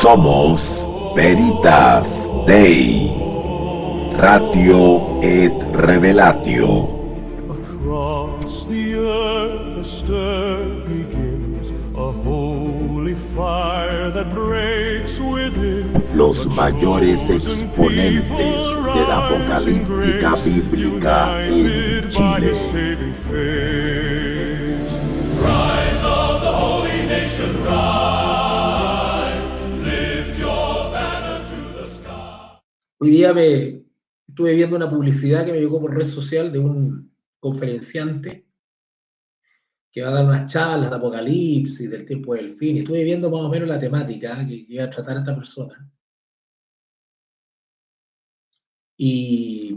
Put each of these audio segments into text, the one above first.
Somos Veritas Dei, Ratio et Revelatio. Across the earth a stir begins, a holy fire that breaks within. Los mayores exponentes de la apocalíptica bíblica en Chile. Rise of the holy nation, rise, lift your banner to the sky. Hoy día estuve viendo una publicidad que me llegó por red social de un conferenciante que va a dar unas charlas de apocalipsis, del tiempo del fin. Estuve viendo más o menos la temática que iba a tratar esta persona. Y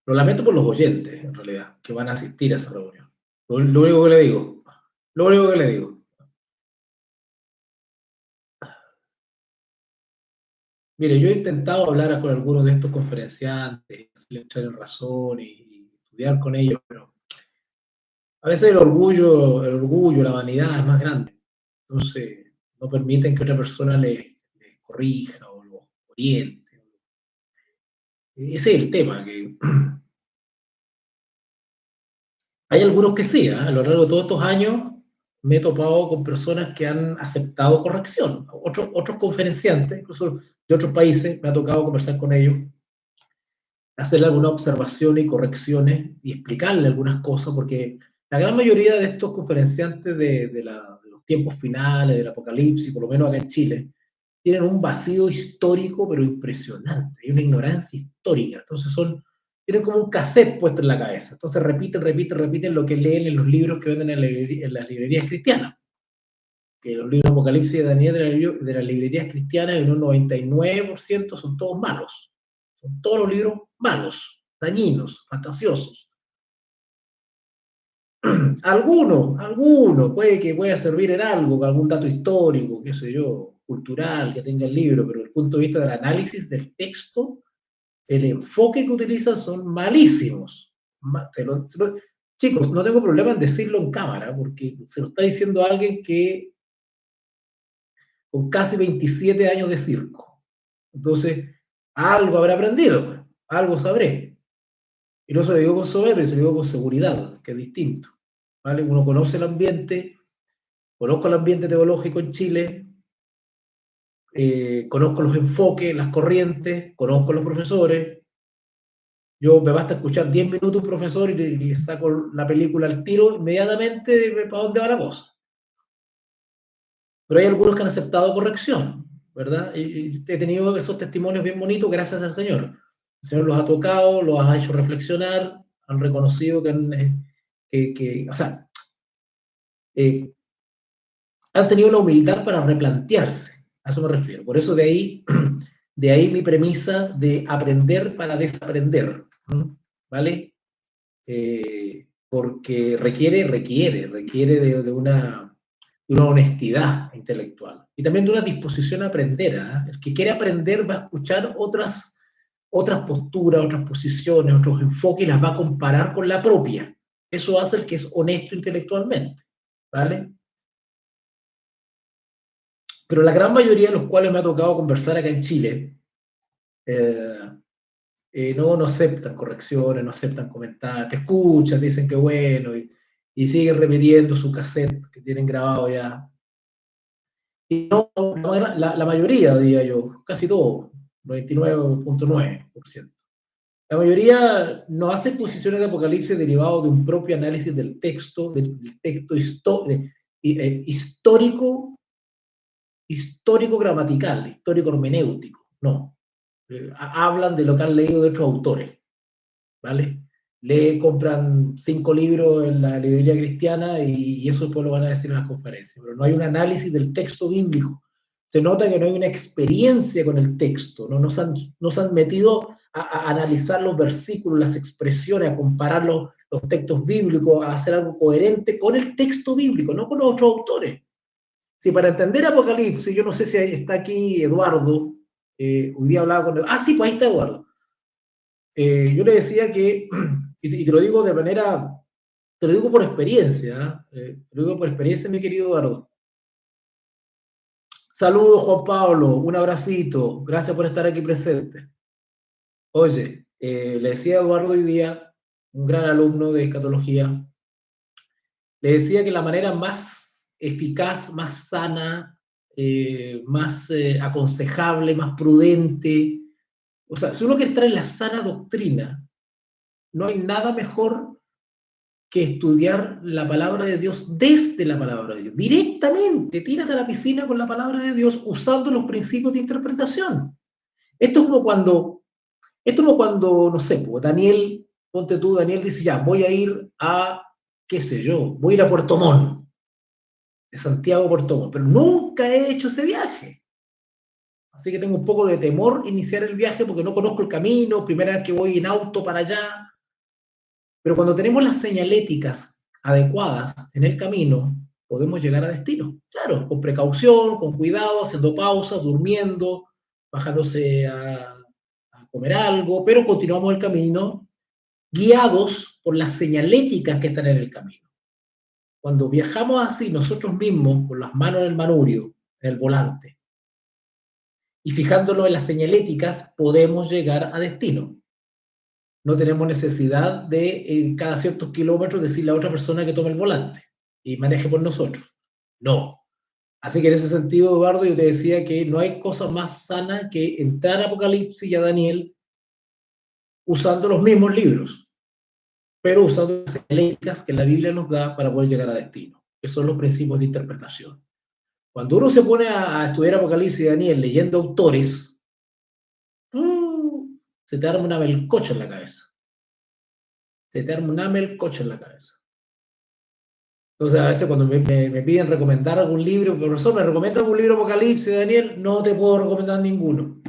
lo lamento por los oyentes, en realidad, que van a asistir a esa reunión. Lo único que le digo. Lo único que le digo. Mire, yo he intentado hablar con algunos de estos conferenciantes, entrar en razón y estudiar con ellos, pero a veces el orgullo, la vanidad es más grande. Entonces, no permiten que otra persona les corrija o los oriente. Ese es el tema, que hay algunos que sí, a lo largo de todos estos años me he topado con personas que han aceptado corrección. Otros conferenciantes, incluso de otros países, me ha tocado conversar con ellos, hacerle algunas observaciones y correcciones y explicarle algunas cosas, porque la gran mayoría de estos conferenciantes de los tiempos finales, del apocalipsis, por lo menos acá en Chile, tienen un vacío histórico, pero impresionante. Hay una ignorancia histórica. Entonces tienen como un cassette puesto en la cabeza. Entonces repiten lo que leen en los libros que venden en las librerías cristianas. Que los libros de Apocalipsis de Daniel de las librerías cristianas, en un 99% son todos malos. Son todos los libros malos, dañinos, fantasiosos. Alguno puede que pueda servir en algo, con algún dato histórico, qué sé yo, cultural, que tenga el libro, pero desde el punto de vista del análisis del texto, el enfoque que utilizan son malísimos. Chicos, no tengo problema en decirlo en cámara, porque se lo está diciendo alguien que con casi 27 años de circo. Entonces, algo habrá aprendido, algo sabré. Y no se lo digo con soberbia, se lo digo con seguridad, que es distinto. ¿Vale? Uno conoce el ambiente, conozco el ambiente teológico en Chile, conozco los enfoques, las corrientes, conozco los profesores. Me basta escuchar 10 minutos un profesor y le saco la película al tiro, inmediatamente para dónde va la cosa. Pero hay algunos que han aceptado corrección, ¿verdad? Y he tenido esos testimonios bien bonitos gracias al Señor. El Señor los ha tocado, los ha hecho reflexionar, han reconocido han tenido la humildad para replantearse, a eso me refiero. Por eso de ahí mi premisa de aprender para desaprender, ¿vale? Porque requiere de una honestidad intelectual y también de una disposición a aprender. El que quiere aprender va a escuchar otras posturas, otras posiciones, otros enfoques y las va a comparar con la propia. Eso hace el que es honesto intelectualmente, ¿vale? Pero la gran mayoría de los cuales me ha tocado conversar acá en Chile no aceptan correcciones, no aceptan comentarios, te escuchan, dicen que bueno, y siguen repitiendo su cassette que tienen grabado ya. Y no, la mayoría, diría yo, casi todo, 99.9%. La mayoría no hace posiciones de apocalipsis derivados de un propio análisis del texto histórico gramatical, histórico hermenéutico, no. Hablan de lo que han leído de otros autores, ¿vale? Compran 5 libros en la librería cristiana y eso después lo van a decir en las conferencias, pero no hay un análisis del texto bíblico. Se nota que no hay una experiencia con el texto, no se han metido a analizar los versículos, las expresiones, a comparar los textos bíblicos, a hacer algo coherente con el texto bíblico, no con los otros autores. Si para entender Apocalipsis, yo no sé si está aquí Eduardo, hoy día hablaba con él. Ah, sí, pues ahí está Eduardo. Yo le decía que, y te lo digo te lo digo por experiencia, te lo digo por experiencia, mi querido Eduardo. Saludos, Juan Pablo, un abracito, gracias por estar aquí presente. Oye, le decía a Eduardo hoy día, un gran alumno de escatología, le decía que la manera más eficaz, más sana, más aconsejable, más prudente, o sea, si uno quiere estar en la sana doctrina, no hay nada mejor que estudiar la palabra de Dios desde la palabra de Dios. Directamente, tírate a la piscina con la palabra de Dios usando los principios de interpretación. Esto es como cuando, no sé, pues, Daniel, ponte tú, Daniel dice, ya, voy a ir a, qué sé yo, voy a ir a Puerto Montt, de Santiago a Puerto Montt, pero nunca he hecho ese viaje. Así que tengo un poco de temor iniciar el viaje porque no conozco el camino, primera vez que voy en auto para allá. Pero cuando tenemos las señaléticas adecuadas en el camino, podemos llegar a destino. Claro, con precaución, con cuidado, haciendo pausas, durmiendo, bajándose a comer algo, pero continuamos el camino guiados por las señaléticas que están en el camino. Cuando viajamos así nosotros mismos, con las manos en el manubrio, en el volante, y fijándonos en las señaléticas, podemos llegar a destino. No tenemos necesidad de cada ciertos kilómetros decirle a otra persona que tome el volante y maneje por nosotros. No. Así que en ese sentido, Eduardo, yo te decía que no hay cosa más sana que entrar a Apocalipsis y a Daniel usando los mismos libros, pero usando las señaléticas que la Biblia nos da para poder llegar a destino, que son los principios de interpretación. Cuando uno se pone a estudiar Apocalipsis y Daniel leyendo autores, se te arma una melcocha en la cabeza. Se te arma una melcocha en la cabeza. Entonces, a veces cuando me piden recomendar algún libro, profesor, ¿me recomienda algún libro Apocalipsis, Daniel? No te puedo recomendar ninguno.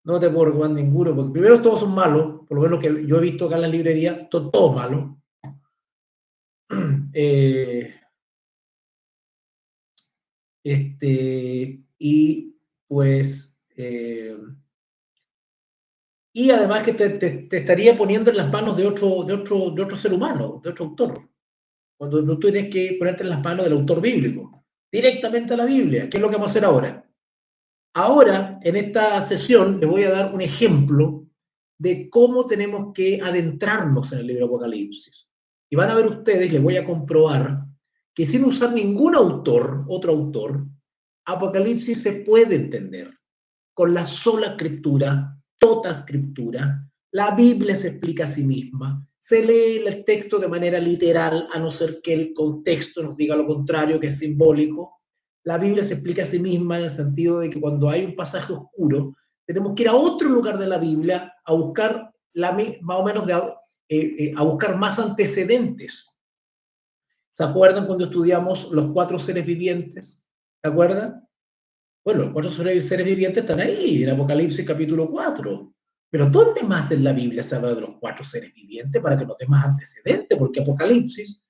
No te puedo recomendar ninguno, porque primero todos son malos, por lo menos que yo he visto acá en la librería, todos malos. Y pues, y además que te estaría poniendo en las manos de otro ser humano, de otro autor. Cuando tú tienes que ponerte en las manos del autor bíblico, directamente a la Biblia. ¿Qué es lo que vamos a hacer ahora? Ahora, en esta sesión, les voy a dar un ejemplo de cómo tenemos que adentrarnos en el libro de Apocalipsis. Y van a ver ustedes, les voy a comprobar, que sin usar ningún autor, otro autor, Apocalipsis se puede entender con la sola escritura, toda escritura. La Biblia se explica a sí misma. Se lee el texto de manera literal, a no ser que el contexto nos diga lo contrario, que es simbólico. La Biblia se explica a sí misma en el sentido de que cuando hay un pasaje oscuro, tenemos que ir a otro lugar de la Biblia a buscar más o menos a buscar más antecedentes. ¿Se acuerdan cuando estudiamos los 4 seres vivientes? ¿Se acuerdan? Bueno, los 4 seres vivientes están ahí, en Apocalipsis capítulo 4. Pero ¿dónde más en la Biblia se habla de los 4 seres vivientes para que nos dé más antecedentes? Porque Apocalipsis,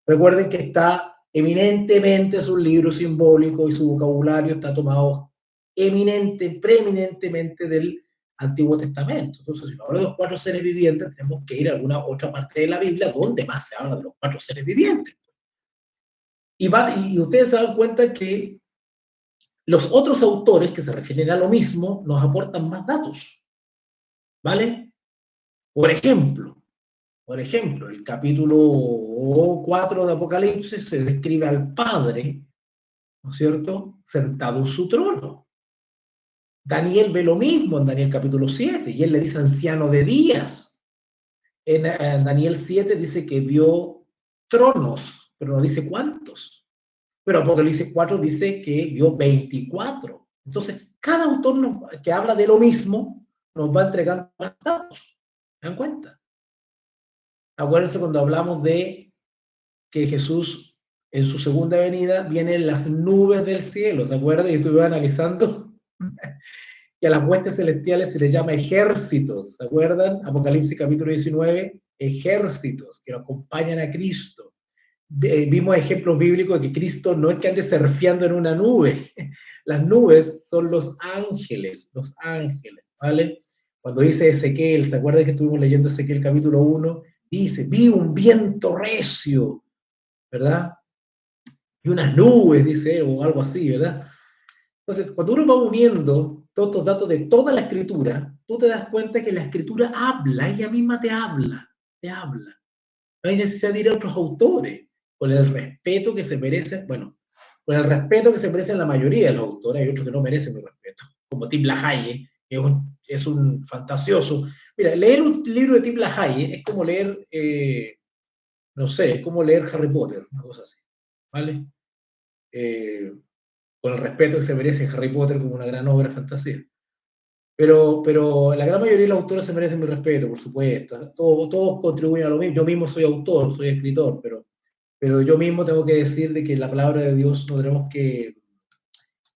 recuerden que está eminentemente, es un libro simbólico y su vocabulario está tomado preeminentemente del Antiguo Testamento. Entonces, si no habla de los 4 seres vivientes, tenemos que ir a alguna otra parte de la Biblia donde más se habla de los 4 seres vivientes. Y ustedes se dan cuenta que los otros autores que se refieren a lo mismo nos aportan más datos, ¿vale? Por ejemplo, el capítulo 4 de Apocalipsis se describe al Padre, ¿no es cierto?, sentado en su trono. Daniel ve lo mismo en Daniel capítulo 7, y él le dice anciano de días. En Daniel 7 dice que vio tronos, pero no dice cuántos. Pero Apocalipsis 4 dice que vio 24. Entonces, cada autor que habla de lo mismo nos va entregando más datos. ¿Se dan cuenta? Acuérdense cuando hablamos de que Jesús en su segunda venida viene en las nubes del cielo. ¿Se acuerdan? Yo estuve analizando que a las huestes celestiales se les llama ejércitos. ¿Se acuerdan? Apocalipsis capítulo 19, ejércitos que lo acompañan a Cristo. Vimos ejemplos bíblicos de que Cristo no es que ande surfeando en una nube. Las nubes son los ángeles, ¿vale? Cuando dice Ezequiel, ¿se acuerdan que estuvimos leyendo Ezequiel capítulo 1? Dice, vi un viento recio, ¿verdad? Y unas nubes, dice, o algo así, ¿verdad? Entonces, cuando uno va uniendo todos estos datos de toda la escritura, tú te das cuenta que la escritura habla, ella misma te habla, te habla. No hay necesidad de ir a otros autores, con el respeto que se merecen, bueno, con el respeto que se merecen la mayoría de los autores, hay otros que no merecen mi respeto, como Tim LaHaye, que es un fantasioso. Mira, leer un libro de Tim LaHaye es como leer, no sé, es como leer Harry Potter, una cosa así, ¿vale? Con el respeto que se merece Harry Potter como una gran obra de fantasía. Pero la gran mayoría de los autores se merecen mi respeto, por supuesto. Todos contribuyen a lo mismo. Yo mismo soy autor, soy escritor, pero yo mismo tengo que decir de que la palabra de Dios no tenemos que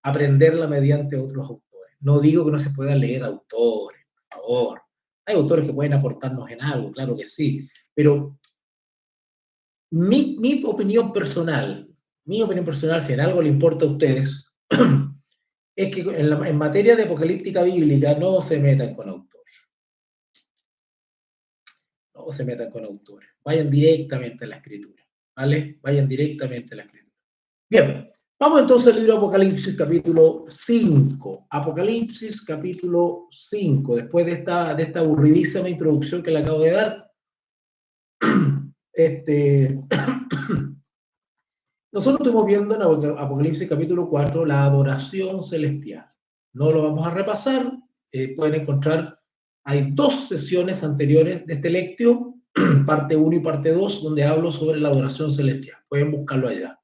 aprenderla mediante otros autores. No digo que no se pueda leer autores, por favor. Hay autores que pueden aportarnos en algo, claro que sí, pero mi opinión personal, si en algo le importa a ustedes, es que en materia de apocalíptica bíblica no se metan con autores. No se metan con autores. Vayan directamente a la escritura. ¿Vale? Vayan directamente a la escritura. Bien, vamos entonces al libro de Apocalipsis capítulo 5. Apocalipsis capítulo 5. Después de esta aburridísima introducción que le acabo de dar, nosotros estuvimos viendo en Apocalipsis capítulo 4 la adoración celestial. No lo vamos a repasar. Pueden encontrar, hay 2 sesiones anteriores de este lectio, parte 1 y parte 2, donde hablo sobre la adoración celestial. Pueden buscarlo allá.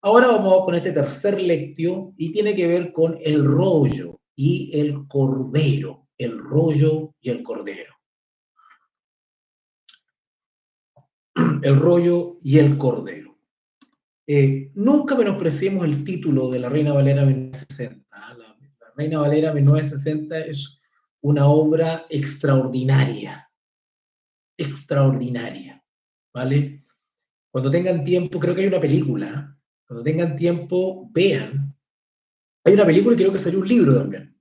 Ahora vamos con este tercer lectio y tiene que ver con el rollo y el cordero. El rollo y el cordero. El rollo y el cordero. Nunca menospreciemos el título de la Reina Valera 1960. La Reina Valera 1960 es una obra extraordinaria, extraordinaria, ¿vale? Cuando tengan tiempo, creo que hay una película, cuando tengan tiempo, vean. Hay una película y creo que salió un libro también.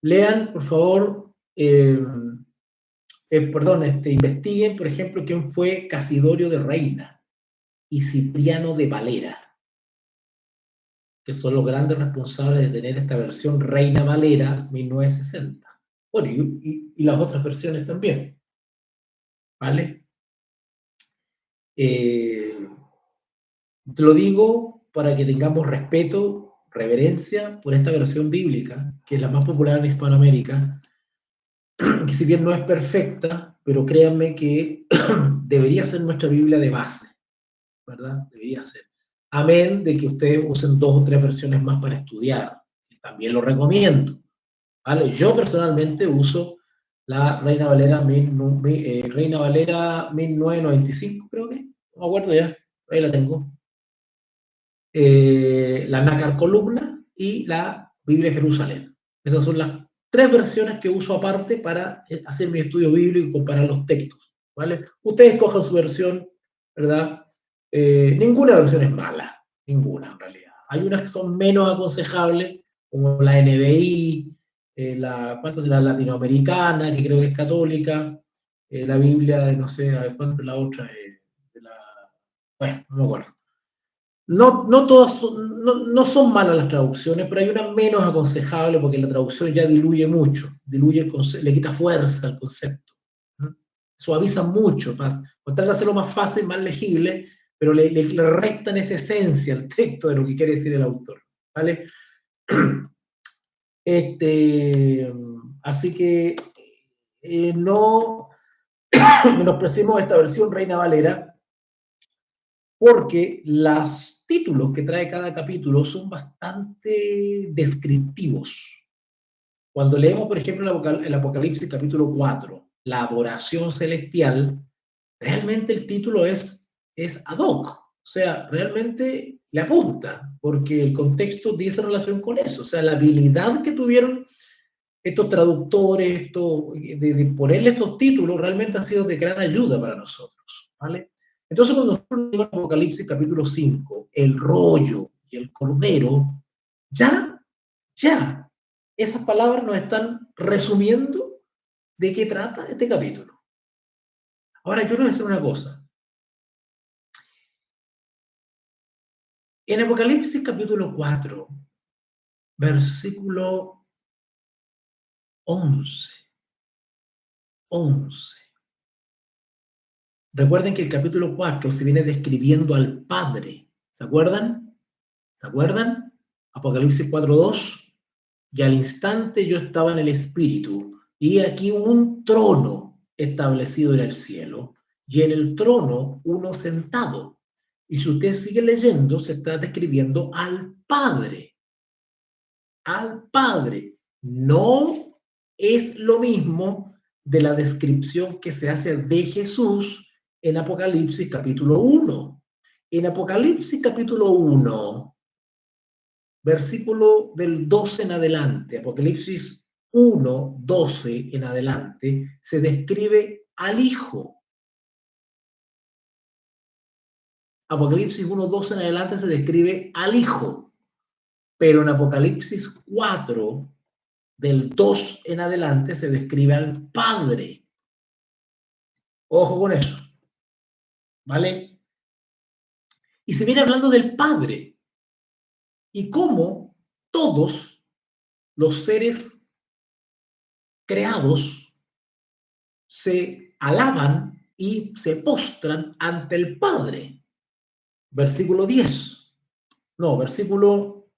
Lean, por favor, investiguen, por ejemplo, quién fue Casidorio de Reina y Cipriano de Valera, que son los grandes responsables de tener esta versión Reina Valera 1960. Bueno, y las otras versiones también, ¿vale? Te lo digo para que tengamos respeto, reverencia por esta versión bíblica, que es la más popular en Hispanoamérica, que si bien no es perfecta, pero créanme que debería ser nuestra Biblia de base, ¿verdad? Debería ser. Amén de que ustedes usen 2 o 3 versiones más para estudiar. También lo recomiendo. ¿Vale? Yo personalmente uso la Reina Valera, Reina Valera 1995, creo que. No me acuerdo ya. Ahí la tengo. La Nácar Columna y la Biblia de Jerusalén. Esas son las 3 versiones que uso aparte para hacer mi estudio bíblico y comparar los textos. ¿Vale? Ustedes cojan su versión, ¿verdad? Ninguna versión es mala, ninguna en realidad. Hay unas que son menos aconsejables, como la NBI, la latinoamericana, que creo que es católica, la Biblia de, no sé, a ver, ¿cuánto es la otra? Bueno, no me acuerdo. No todas no son malas las traducciones, pero hay una menos aconsejable porque la traducción ya diluye mucho, diluye el concepto, le quita fuerza al concepto. Suaviza mucho, con tal de hacerlo más fácil, más legible, pero le restan esa esencia al texto de lo que quiere decir el autor. ¿Vale? Así que no menospreciemos esta versión Reina Valera, porque los títulos que trae cada capítulo son bastante descriptivos. Cuando leemos, por ejemplo, el Apocalipsis capítulo 4, la adoración celestial, realmente el título es ad hoc, o sea, realmente le apunta, porque el contexto dice relación con eso, o sea, la habilidad que tuvieron estos traductores, de ponerle estos títulos, realmente ha sido de gran ayuda para nosotros, ¿vale? Entonces, cuando nosotros leemos Apocalipsis capítulo 5, el rollo y el cordero, ya, esas palabras nos están resumiendo de qué trata este capítulo. Ahora, yo les voy a decir una cosa. En Apocalipsis capítulo 4, versículo 11. 11. Recuerden que el capítulo 4 se viene describiendo al Padre. ¿Se acuerdan? ¿Se acuerdan? Apocalipsis 4:2. Y al instante yo estaba en el Espíritu, y aquí un trono establecido en el cielo, y en el trono uno sentado. Y si usted sigue leyendo, se está describiendo al Padre. Al Padre. No es lo mismo de la descripción que se hace de Jesús en Apocalipsis capítulo 1. En Apocalipsis capítulo 1, versículo del 12 en adelante, Apocalipsis 1, 12 en adelante, se describe al Hijo. Apocalipsis 1, 12 en adelante se describe al Hijo, pero en Apocalipsis 4, del 2 en adelante, se describe al Padre. Ojo con eso, ¿vale? Y se viene hablando del Padre y cómo todos los seres creados se alaban y se postran ante el Padre. Versículo 10. No, versículo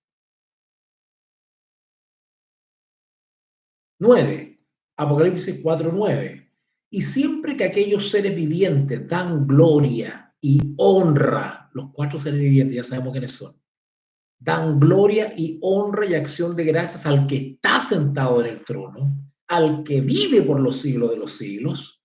9. Apocalipsis 4:9. Y siempre que aquellos seres vivientes dan gloria y honra, los 4 seres vivientes, ya sabemos quiénes son, dan gloria y honra y acción de gracias al que está sentado en el trono, al que vive por los siglos de los siglos.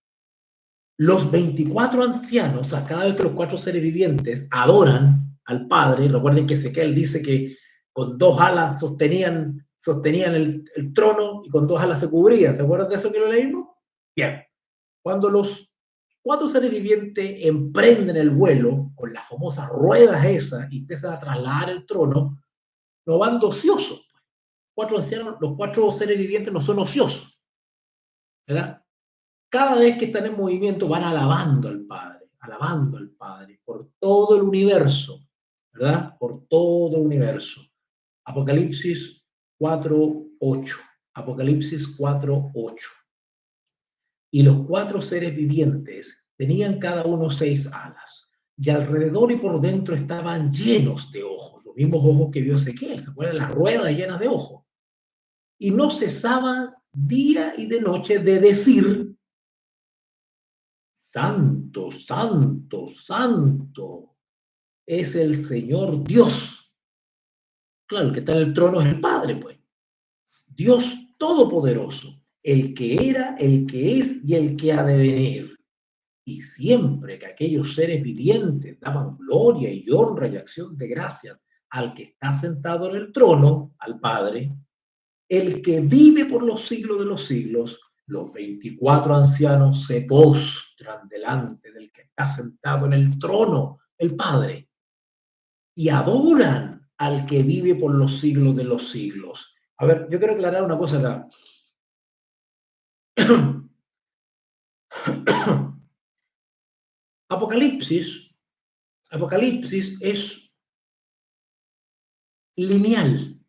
Los 24 ancianos, a cada vez que los 4 seres vivientes adoran al Padre, recuerden que Ezequiel dice que con 2 alas sostenían el trono y con 2 alas se cubrían. ¿Se acuerdan de eso que lo leímos? Bien. Cuando los 4 seres vivientes emprenden el vuelo con las famosas ruedas esas y empiezan a trasladar el trono, no van de ociosos. Los 4 seres vivientes no son ociosos, ¿verdad? Cada vez que están en movimiento van alabando al Padre por todo el universo, ¿verdad? Por todo el universo. Apocalipsis 4:8. Apocalipsis 4:8. Y los 4 seres vivientes tenían cada uno 6 alas, y alrededor y por dentro estaban llenos de ojos, los mismos ojos que vio Ezequiel, ¿se acuerdan? Las ruedas llenas de ojos. Y no cesaban día y de noche de decir: Santo, santo, santo es el Señor Dios. Claro, el que está en el trono es el Padre, pues. Dios Todopoderoso, el que era, el que es y el que ha de venir. Y siempre que aquellos seres vivientes daban gloria y honra y acción de gracias al que está sentado en el trono, al Padre, el que vive por los siglos de los siglos, los 24 ancianos se postran delante del que está sentado en el trono, el Padre, y adoran al que vive por los siglos de los siglos. A ver, yo quiero aclarar una cosa acá. Apocalipsis es lineal.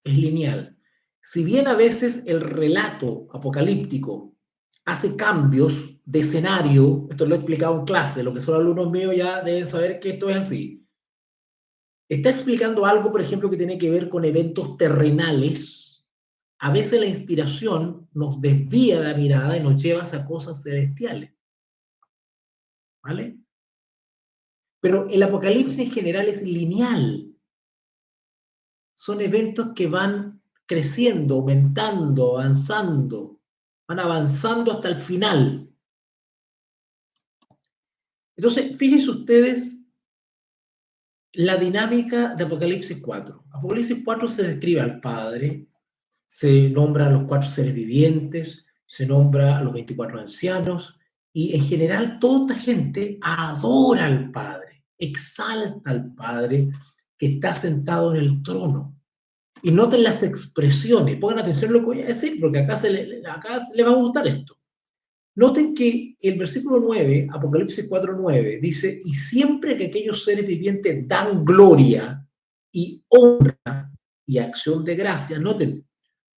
Es lineal. Si bien a veces el relato apocalíptico hace cambios de escenario, esto lo he explicado en clase, lo que son alumnos míos ya deben saber que esto es así. Está explicando algo, por ejemplo, que tiene que ver con eventos terrenales. A veces la inspiración nos desvía la mirada y nos lleva a cosas celestiales. ¿Vale? Pero el Apocalipsis en general es lineal. Son eventos que van creciendo, aumentando, avanzando, van avanzando hasta el final. Entonces, fíjense ustedes la dinámica de Apocalipsis 4. Apocalipsis 4 se describe al Padre, se nombra a los 4 seres vivientes, se nombra a los 24 ancianos, y en general toda esta gente adora al Padre, exalta al Padre que está sentado en el trono. Y noten las expresiones, pongan atención a lo que voy a decir, porque acá le va a gustar esto. Noten que el versículo 9, Apocalipsis 4:9, dice: y siempre que aquellos seres vivientes dan gloria y honra y acción de gracias. Noten,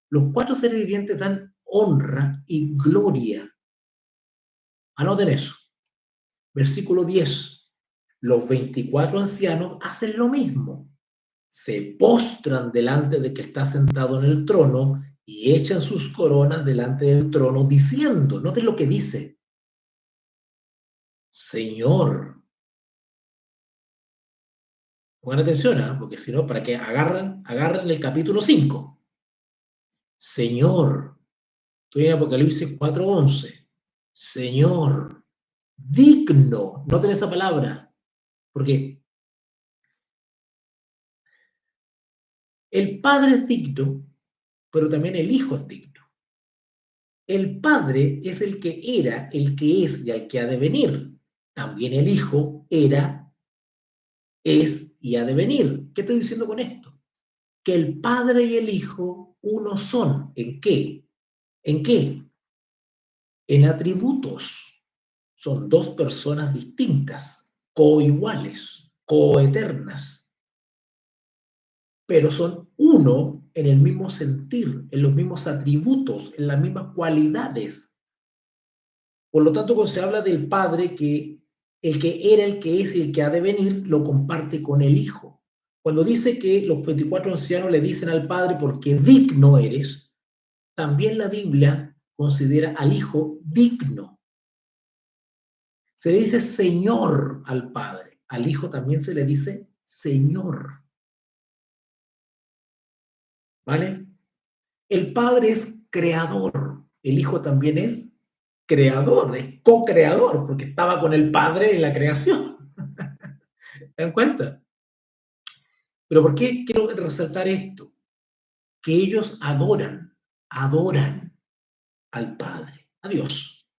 los 4 seres vivientes dan honra y gloria. Anoten eso. Versículo 10. Los 24 ancianos hacen lo mismo. Se postran delante de que está sentado en el trono y echan sus coronas delante del trono diciendo, noten lo que dice, Señor. Pongan atención, ¿eh? Porque si no, para que agarren el capítulo 5. Señor, estoy en Apocalipsis 4:11. Señor, digno, noten esa palabra, porque el Padre es digno, pero también el Hijo es digno. El Padre es el que era, el que es y el que ha de venir. También el Hijo era, es y ha de venir. ¿Qué estoy diciendo con esto? Que el Padre y el Hijo uno son. ¿En qué? ¿En qué? En atributos. Son 2 personas distintas, coiguales, coeternas, pero son uno en el mismo sentir, en los mismos atributos, en las mismas cualidades. Por lo tanto, cuando se habla del Padre, que el que era, el que es y el que ha de venir, lo comparte con el Hijo. Cuando dice que los 24 ancianos le dicen al Padre, porque digno eres, también la Biblia considera al Hijo digno. Se le dice Señor al Padre, al Hijo también se le dice Señor. ¿Vale? El Padre es creador, el Hijo también es creador, es co-creador, porque estaba con el Padre en la creación. ¿Se dan cuenta? Pero ¿por qué quiero resaltar esto? Que ellos adoran al Padre, a Dios.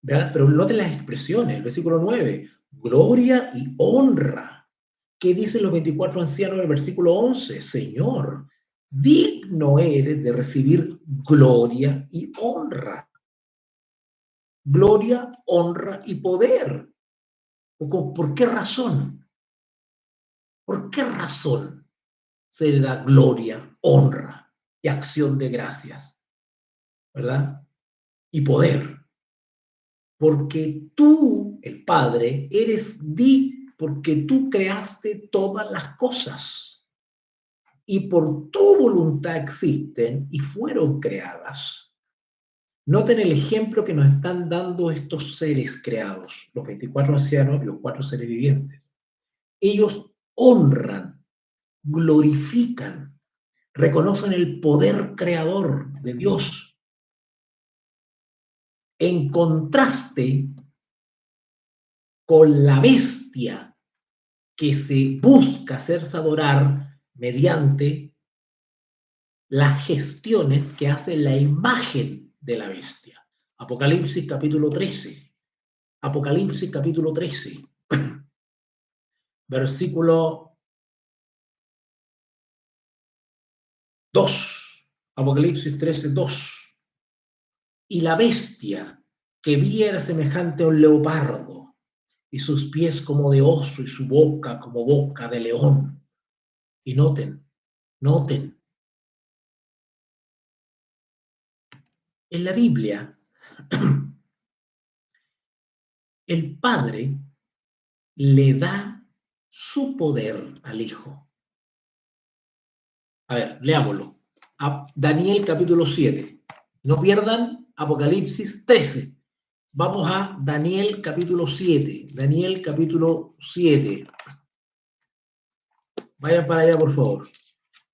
¿Verdad? Pero noten las expresiones, el versículo 9, gloria y honra. ¿Qué dicen los 24 ancianos en el versículo 11? Señor, digno eres de recibir gloria y honra. Gloria, honra y poder. ¿Por qué razón? ¿Por qué razón se le da gloria, honra y acción de gracias? ¿Verdad? Y poder. Porque tú, el Padre, porque tú creaste todas las cosas y por tu voluntad existen y fueron creadas. Noten el ejemplo que nos están dando estos seres creados, los 24 ancianos y los 4 seres vivientes. Ellos honran, glorifican, reconocen el poder creador de Dios. En contraste con la bestia que se busca hacerse adorar mediante las gestiones que hace la imagen de la bestia. Apocalipsis capítulo 13. Apocalipsis capítulo 13. Versículo 2. Apocalipsis 13, 2. Y la bestia que vi era semejante a un leopardo, y sus pies como de oso, y su boca como boca de león. Y noten, en la Biblia, el Padre le da su poder al Hijo. A ver, leámoslo. Daniel capítulo 7. No pierdan Apocalipsis 13. Vamos a Daniel capítulo 7. Daniel capítulo 7. Vayan para allá, por favor.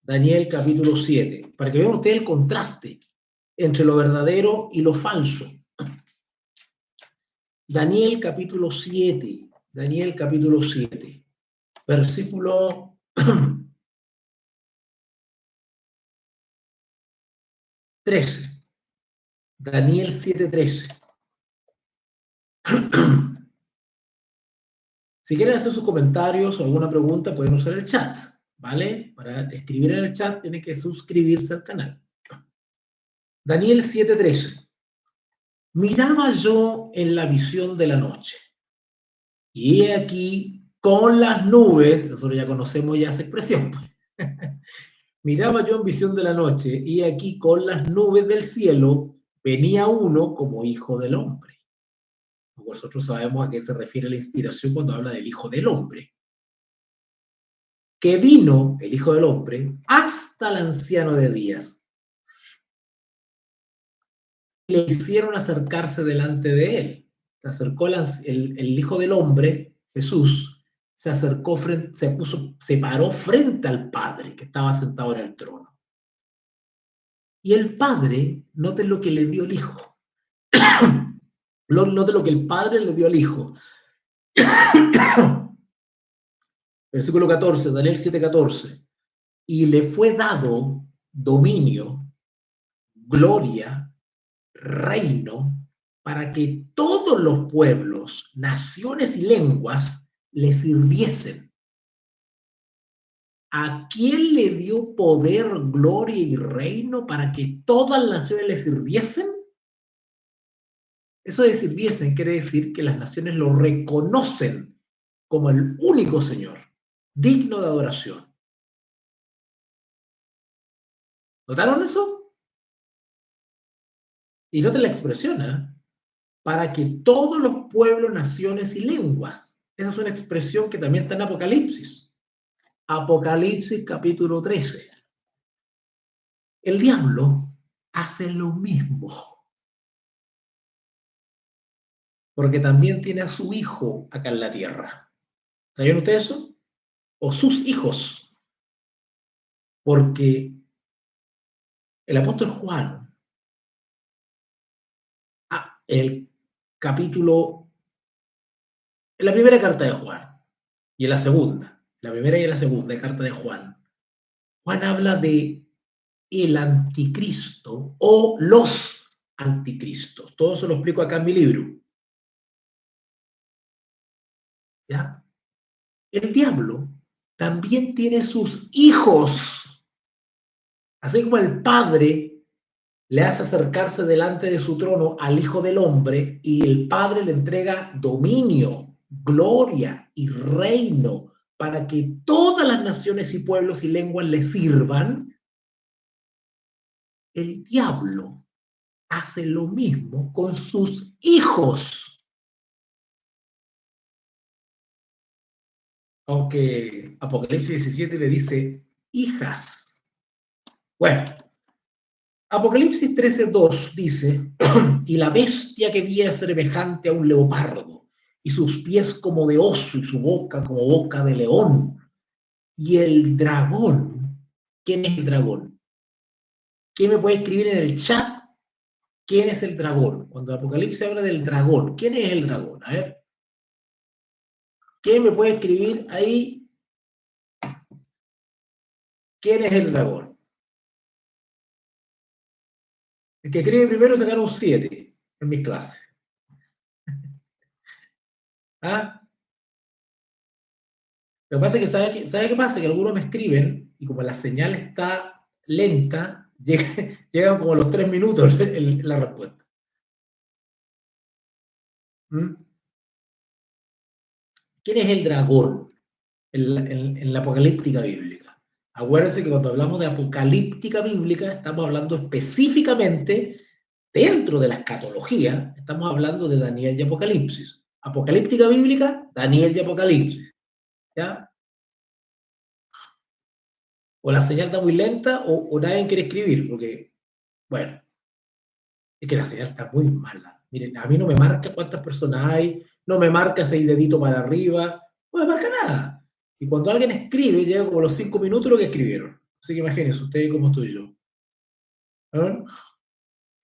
Daniel capítulo 7. Para que vean ustedes el contraste entre lo verdadero y lo falso. Daniel capítulo 7. Daniel capítulo 7. Versículo 13. Daniel 7:13. Si quieren hacer sus comentarios o alguna pregunta, pueden usar el chat, ¿vale? Para escribir en el chat tienen que suscribirse al canal. Daniel 7:13. Miraba yo en la visión de la noche, y he aquí con las nubes, nosotros ya conocemos ya esa expresión. Miraba yo en visión de la noche, y aquí con las nubes del cielo venía uno como hijo del hombre. Nosotros sabemos a qué se refiere la inspiración cuando habla del hijo del hombre. Que vino el hijo del hombre hasta el anciano de días. Le hicieron acercarse delante de él. Se acercó el hijo del hombre, Jesús, se acercó, se paró frente al Padre que estaba sentado en el trono. Y el Padre, noten lo que le dio el Hijo. Noten lo que el Padre le dio al Hijo. Versículo 14, Daniel 7:14. Y le fue dado dominio, gloria, reino, para que todos los pueblos, naciones y lenguas le sirviesen. ¿A quién le dio poder, gloria y reino para que todas las naciones le sirviesen? Eso de sirviesen quiere decir que las naciones lo reconocen como el único Señor, digno de adoración. ¿Notaron eso? Y noten la expresión, ¿eh? Para que todos los pueblos, naciones y lenguas. Esa es una expresión que también está en Apocalipsis. Apocalipsis capítulo 13. El diablo hace lo mismo. Porque también tiene a su hijo acá en la tierra. ¿Sabían ustedes eso? O sus hijos. Porque el apóstol Juan, el capítulo, en la primera carta de Juan y en la segunda, la primera y en la segunda carta de Juan, Juan habla de el anticristo o los anticristos. Todo eso lo explico acá en mi libro. ¿Ya? El diablo también tiene sus hijos. Así como el Padre le hace acercarse delante de su trono al Hijo del Hombre y el Padre le entrega dominio, gloria y reino para que todas las naciones y pueblos y lenguas le sirvan, el diablo hace lo mismo con sus hijos. Aunque Apocalipsis 17 le dice hijas. Bueno, Apocalipsis 13:2 dice, y la bestia que vi es semejante a un leopardo, y sus pies como de oso, y su boca como boca de león. Y el dragón, ¿quién es el dragón? ¿Quién me puede escribir en el chat quién es el dragón? Cuando Apocalipsis habla del dragón, ¿quién es el dragón? A ver. ¿Quién me puede escribir ahí? ¿Quién es el dragón? El que escribe primero sacaron 7 en mis clases. ¿Ah? Lo que pasa es que, ¿sabe qué pasa? Que algunos me escriben y como la señal está lenta, llegan como a los 3 minutos la respuesta. ¿Mm? ¿Quién es el dragón en la apocalíptica bíblica? Acuérdense que cuando hablamos de apocalíptica bíblica estamos hablando específicamente dentro de la escatología, estamos hablando de Daniel y Apocalipsis. Apocalíptica bíblica, Daniel y Apocalipsis. ¿Ya? O la señal está muy lenta o nadie quiere escribir, porque, bueno, es que la señal está muy mala. Miren, a mí no me marca cuántas personas hay, no me marca 6 deditos para arriba, no me marca nada. Y cuando alguien escribe, llega como los 5 minutos lo que escribieron. Así que imagínense ustedes cómo estoy yo. ¿Ah?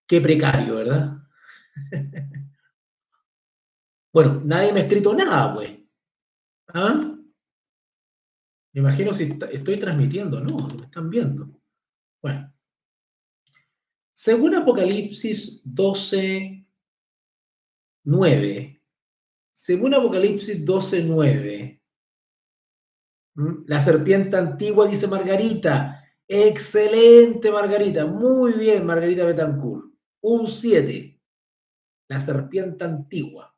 Qué precario, ¿verdad? Bueno, nadie me ha escrito nada, pues. ¿Ah? Me imagino si estoy transmitiendo, no, me están viendo. Bueno, según Apocalipsis 12:9, según Apocalipsis 12:9, la serpiente antigua, dice Margarita, excelente Margarita, muy bien Margarita Betancourt, un 7, la serpiente antigua.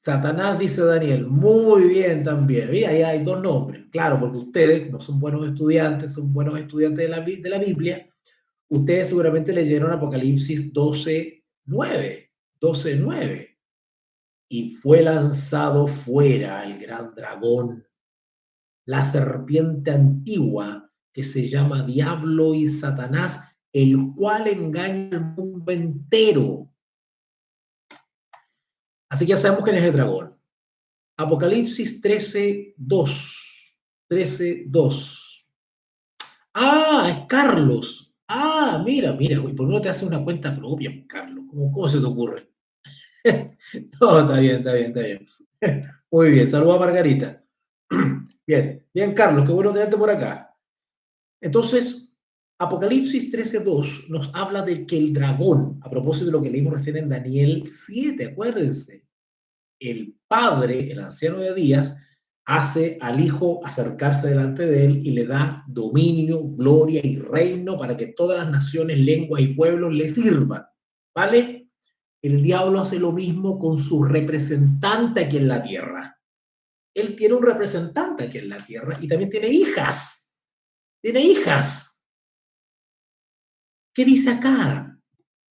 Satanás, dice Daniel. Muy bien también. Y ahí hay dos nombres. Claro, porque ustedes, como son buenos estudiantes de la Biblia, ustedes seguramente leyeron Apocalipsis 12:9. 12:9. Y fue lanzado fuera el gran dragón, la serpiente antigua, que se llama Diablo y Satanás, el cual engaña al mundo entero. Así que ya sabemos quién es el dragón. Apocalipsis 13:2. 13:2. Ah, es Carlos. Ah, mira, mira, güey, ¿por qué no te haces una cuenta propia, Carlos? ¿Cómo se te ocurre? No, está bien, está bien, está bien. Muy bien, saluda a Margarita. Bien, bien, Carlos, qué bueno tenerte por acá. Entonces, Apocalipsis 13:2 nos habla de que el dragón, a propósito de lo que leímos recién en Daniel 7, acuérdense, el padre, el anciano de días, hace al hijo acercarse delante de él y le da dominio, gloria y reino para que todas las naciones, lenguas y pueblos le sirvan. ¿Vale? El diablo hace lo mismo con su representante aquí en la tierra. Él tiene un representante aquí en la tierra y también tiene hijas. Tiene hijas. ¿Qué dice acá?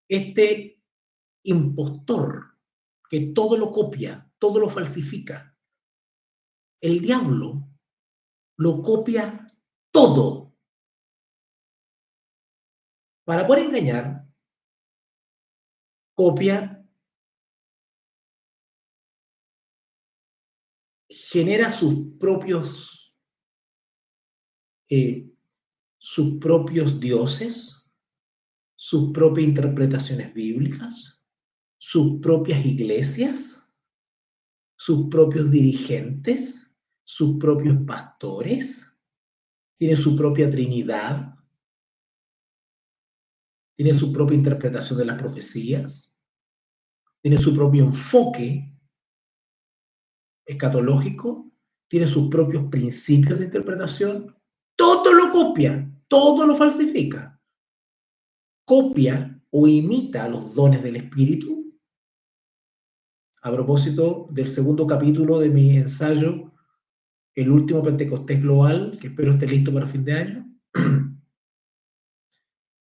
Este impostor que todo lo copia, todo lo falsifica. El diablo lo copia todo para poder engañar, copia, genera eh, sus propios dioses, sus propias interpretaciones bíblicas, sus propias iglesias, sus propios dirigentes, sus propios pastores, tiene su propia Trinidad, tiene su propia interpretación de las profecías, tiene su propio enfoque escatológico, tiene sus propios principios de interpretación, todo lo copia, todo lo falsifica, copia o imita los dones del Espíritu. A propósito del segundo capítulo de mi ensayo, El último Pentecostés global, que espero esté listo para fin de año,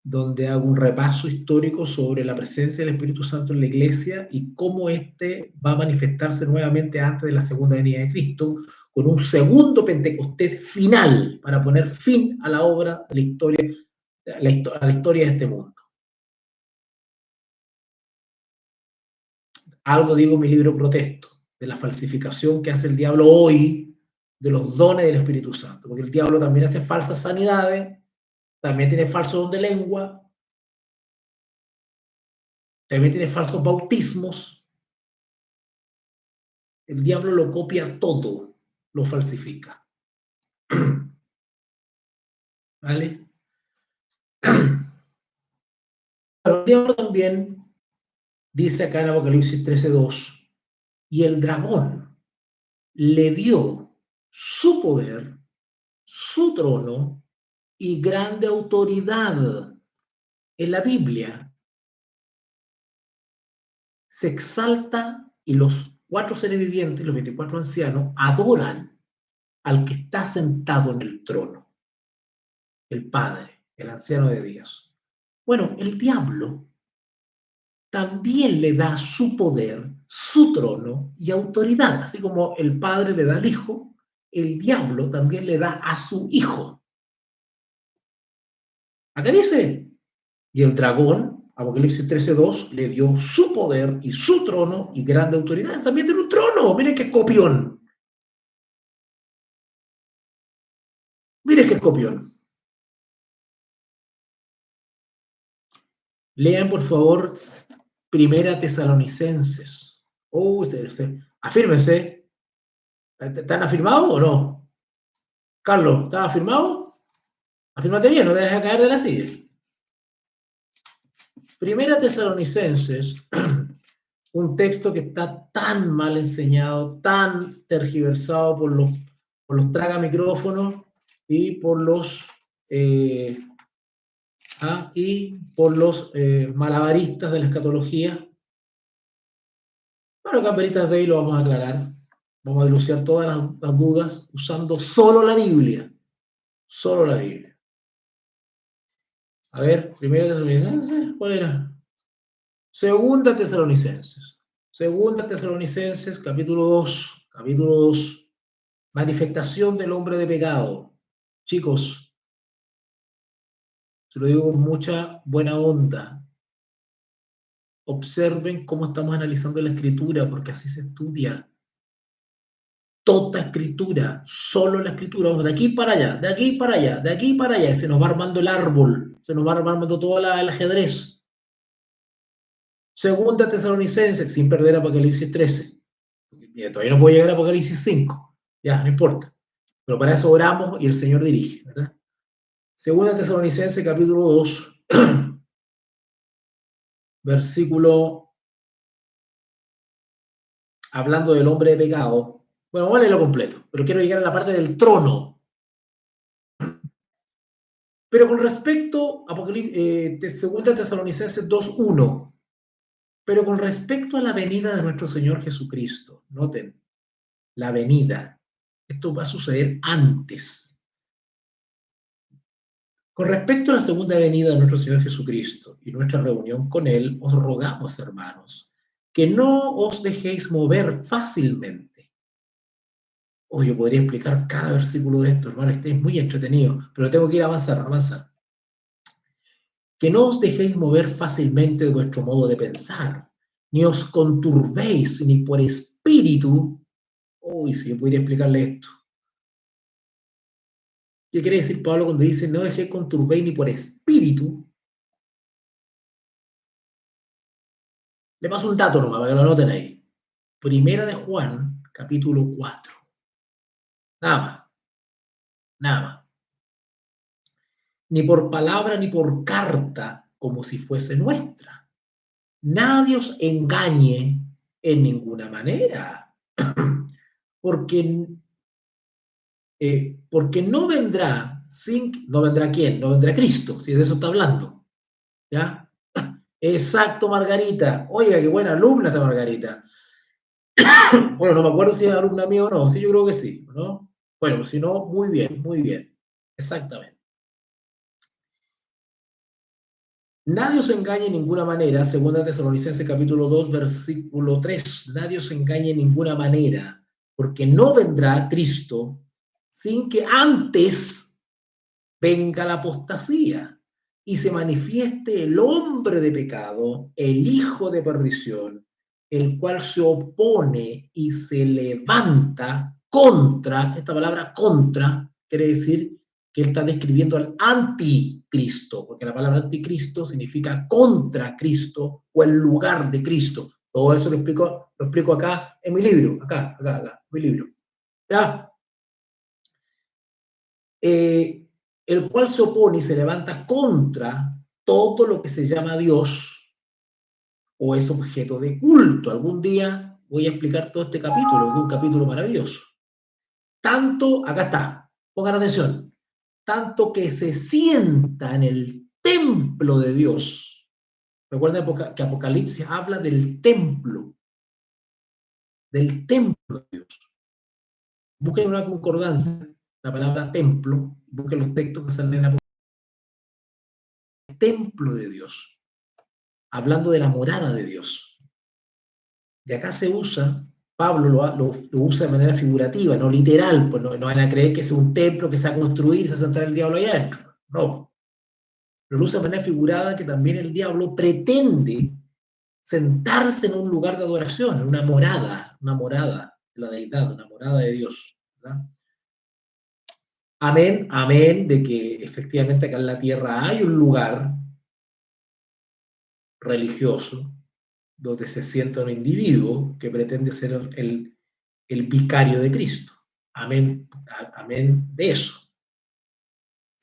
donde hago un repaso histórico sobre la presencia del Espíritu Santo en la iglesia y cómo éste va a manifestarse nuevamente antes de la segunda venida de Cristo, con un segundo Pentecostés final para poner fin a la obra de la historia, a la historia de este mundo. Algo digo en mi libro Protesto, de la falsificación que hace el diablo hoy de los dones del Espíritu Santo, porque el diablo también hace falsas sanidades, también tiene falso don de lengua, también tiene falsos bautismos. El diablo lo copia todo, lo falsifica. ¿Vale? Pero el diablo también dice acá en Apocalipsis 13:2, y el dragón le dio su poder, su trono y grande autoridad. En la Biblia se exalta y los 4 seres vivientes, los 24 ancianos, adoran al que está sentado en el trono, el Padre, el anciano de Dios. Bueno, el diablo también le da su poder, su trono y autoridad. Así como el Padre le da al Hijo, el diablo también le da a su Hijo. Acá dice, y el dragón, Apocalipsis 13:2, le dio su poder y su trono y grande autoridad. Él también tiene un trono. Miren qué copión. Miren qué copión. Lean, por favor, Primera Tesalonicenses. Afírmense. ¿Están afirmados o no? Carlos, ¿estás afirmado? Afírmate bien, no te dejes caer de la silla. Primera Tesalonicenses, un texto que está tan mal enseñado, tan tergiversado por los tragamicrófonos y por los malabaristas de la escatología. Bueno, acá en Veritas Day lo vamos a aclarar. Vamos a dilucidar todas las dudas usando solo la Biblia. Solo la Biblia. A ver, Primera Tesalonicenses, ¿cuál era? Segunda Tesalonicenses. Segunda Tesalonicenses, capítulo 2. Capítulo 2. Manifestación del hombre de pecado. Chicos, se lo digo con mucha buena onda. Observen cómo estamos analizando la escritura, porque así se estudia. Toda escritura, solo la escritura, vamos de aquí para allá, de aquí para allá, de aquí para allá, y se nos va armando el árbol, se nos va armando todo el ajedrez. Segunda Tesalonicenses, sin perder Apocalipsis 13. Todavía no puedo llegar a Apocalipsis 5, ya, no importa. Pero para eso oramos y el Señor dirige, ¿verdad? Segunda Tesalonicenses, capítulo 2, versículo, hablando del hombre de pecado. Bueno, vamos a leerlo completo, pero quiero llegar a la parte del trono. Pero con respecto a Segunda Tesalonicenses 2:1, pero con respecto a la venida de nuestro Señor Jesucristo, noten, la venida, esto va a suceder antes. Con respecto a la segunda venida de nuestro Señor Jesucristo y nuestra reunión con Él, os rogamos, hermanos, que no os dejéis mover fácilmente. Yo podría explicar cada versículo de esto, hermano, este es muy entretenido, pero tengo que ir a avanzar. Que no os dejéis mover fácilmente de vuestro modo de pensar, ni os conturbéis ni por espíritu. Si yo podría explicarle esto. ¿Qué quiere decir Pablo cuando dice no dejéis conturbéis ni por espíritu? Le paso un dato nomás para que lo anoten ahí. Primera de Juan, capítulo 4. Nada más. Ni por palabra ni por carta, como si fuese nuestra. Nadie os engañe en ninguna manera. Porque no vendrá, ¿no vendrá quién? No vendrá Cristo, si de eso está hablando. ¿Ya? Exacto, Margarita. Oiga, qué buena alumna esta Margarita. Bueno, no me acuerdo si es alumna mía o no. Sí, yo creo que sí, ¿no? Bueno, si no, muy bien, muy bien. Exactamente. Nadie os engañe en ninguna manera, segunda Tesalonicenses capítulo 2, versículo 3. Nadie os engañe en ninguna manera, porque no vendrá Cristo sin que antes venga la apostasía y se manifieste el hombre de pecado, el hijo de perdición, el cual se opone y se levanta contra, esta palabra contra quiere decir que él está describiendo al anticristo, porque la palabra anticristo significa contra Cristo o en lugar de Cristo. Todo eso lo explico acá en mi libro, acá, mi libro. ¿Ya? El cual se opone y se levanta contra todo lo que se llama Dios o es objeto de culto. Algún día voy a explicar todo este capítulo, que es un capítulo maravilloso. Tanto, acá está, pongan atención, tanto que se sienta en el templo de Dios. Recuerden que Apocalipsis habla del templo de Dios. Busquen una concordancia, la palabra templo, busquen los textos que salen en Apocalipsis. Templo de Dios, hablando de la morada de Dios. Y acá se usa, Pablo lo usa de manera figurativa, no literal, pues no van a creer que es un templo que se va a construir y se va a sentar el diablo allá adentro. No. Pero lo usa de manera figurada que también el diablo pretende sentarse en un lugar de adoración, en una morada de la deidad, una morada de Dios, ¿verdad? Amén, amén, de que efectivamente acá en la tierra hay un lugar religioso donde se sienta un individuo que pretende ser el vicario de Cristo. Amén, amén de eso.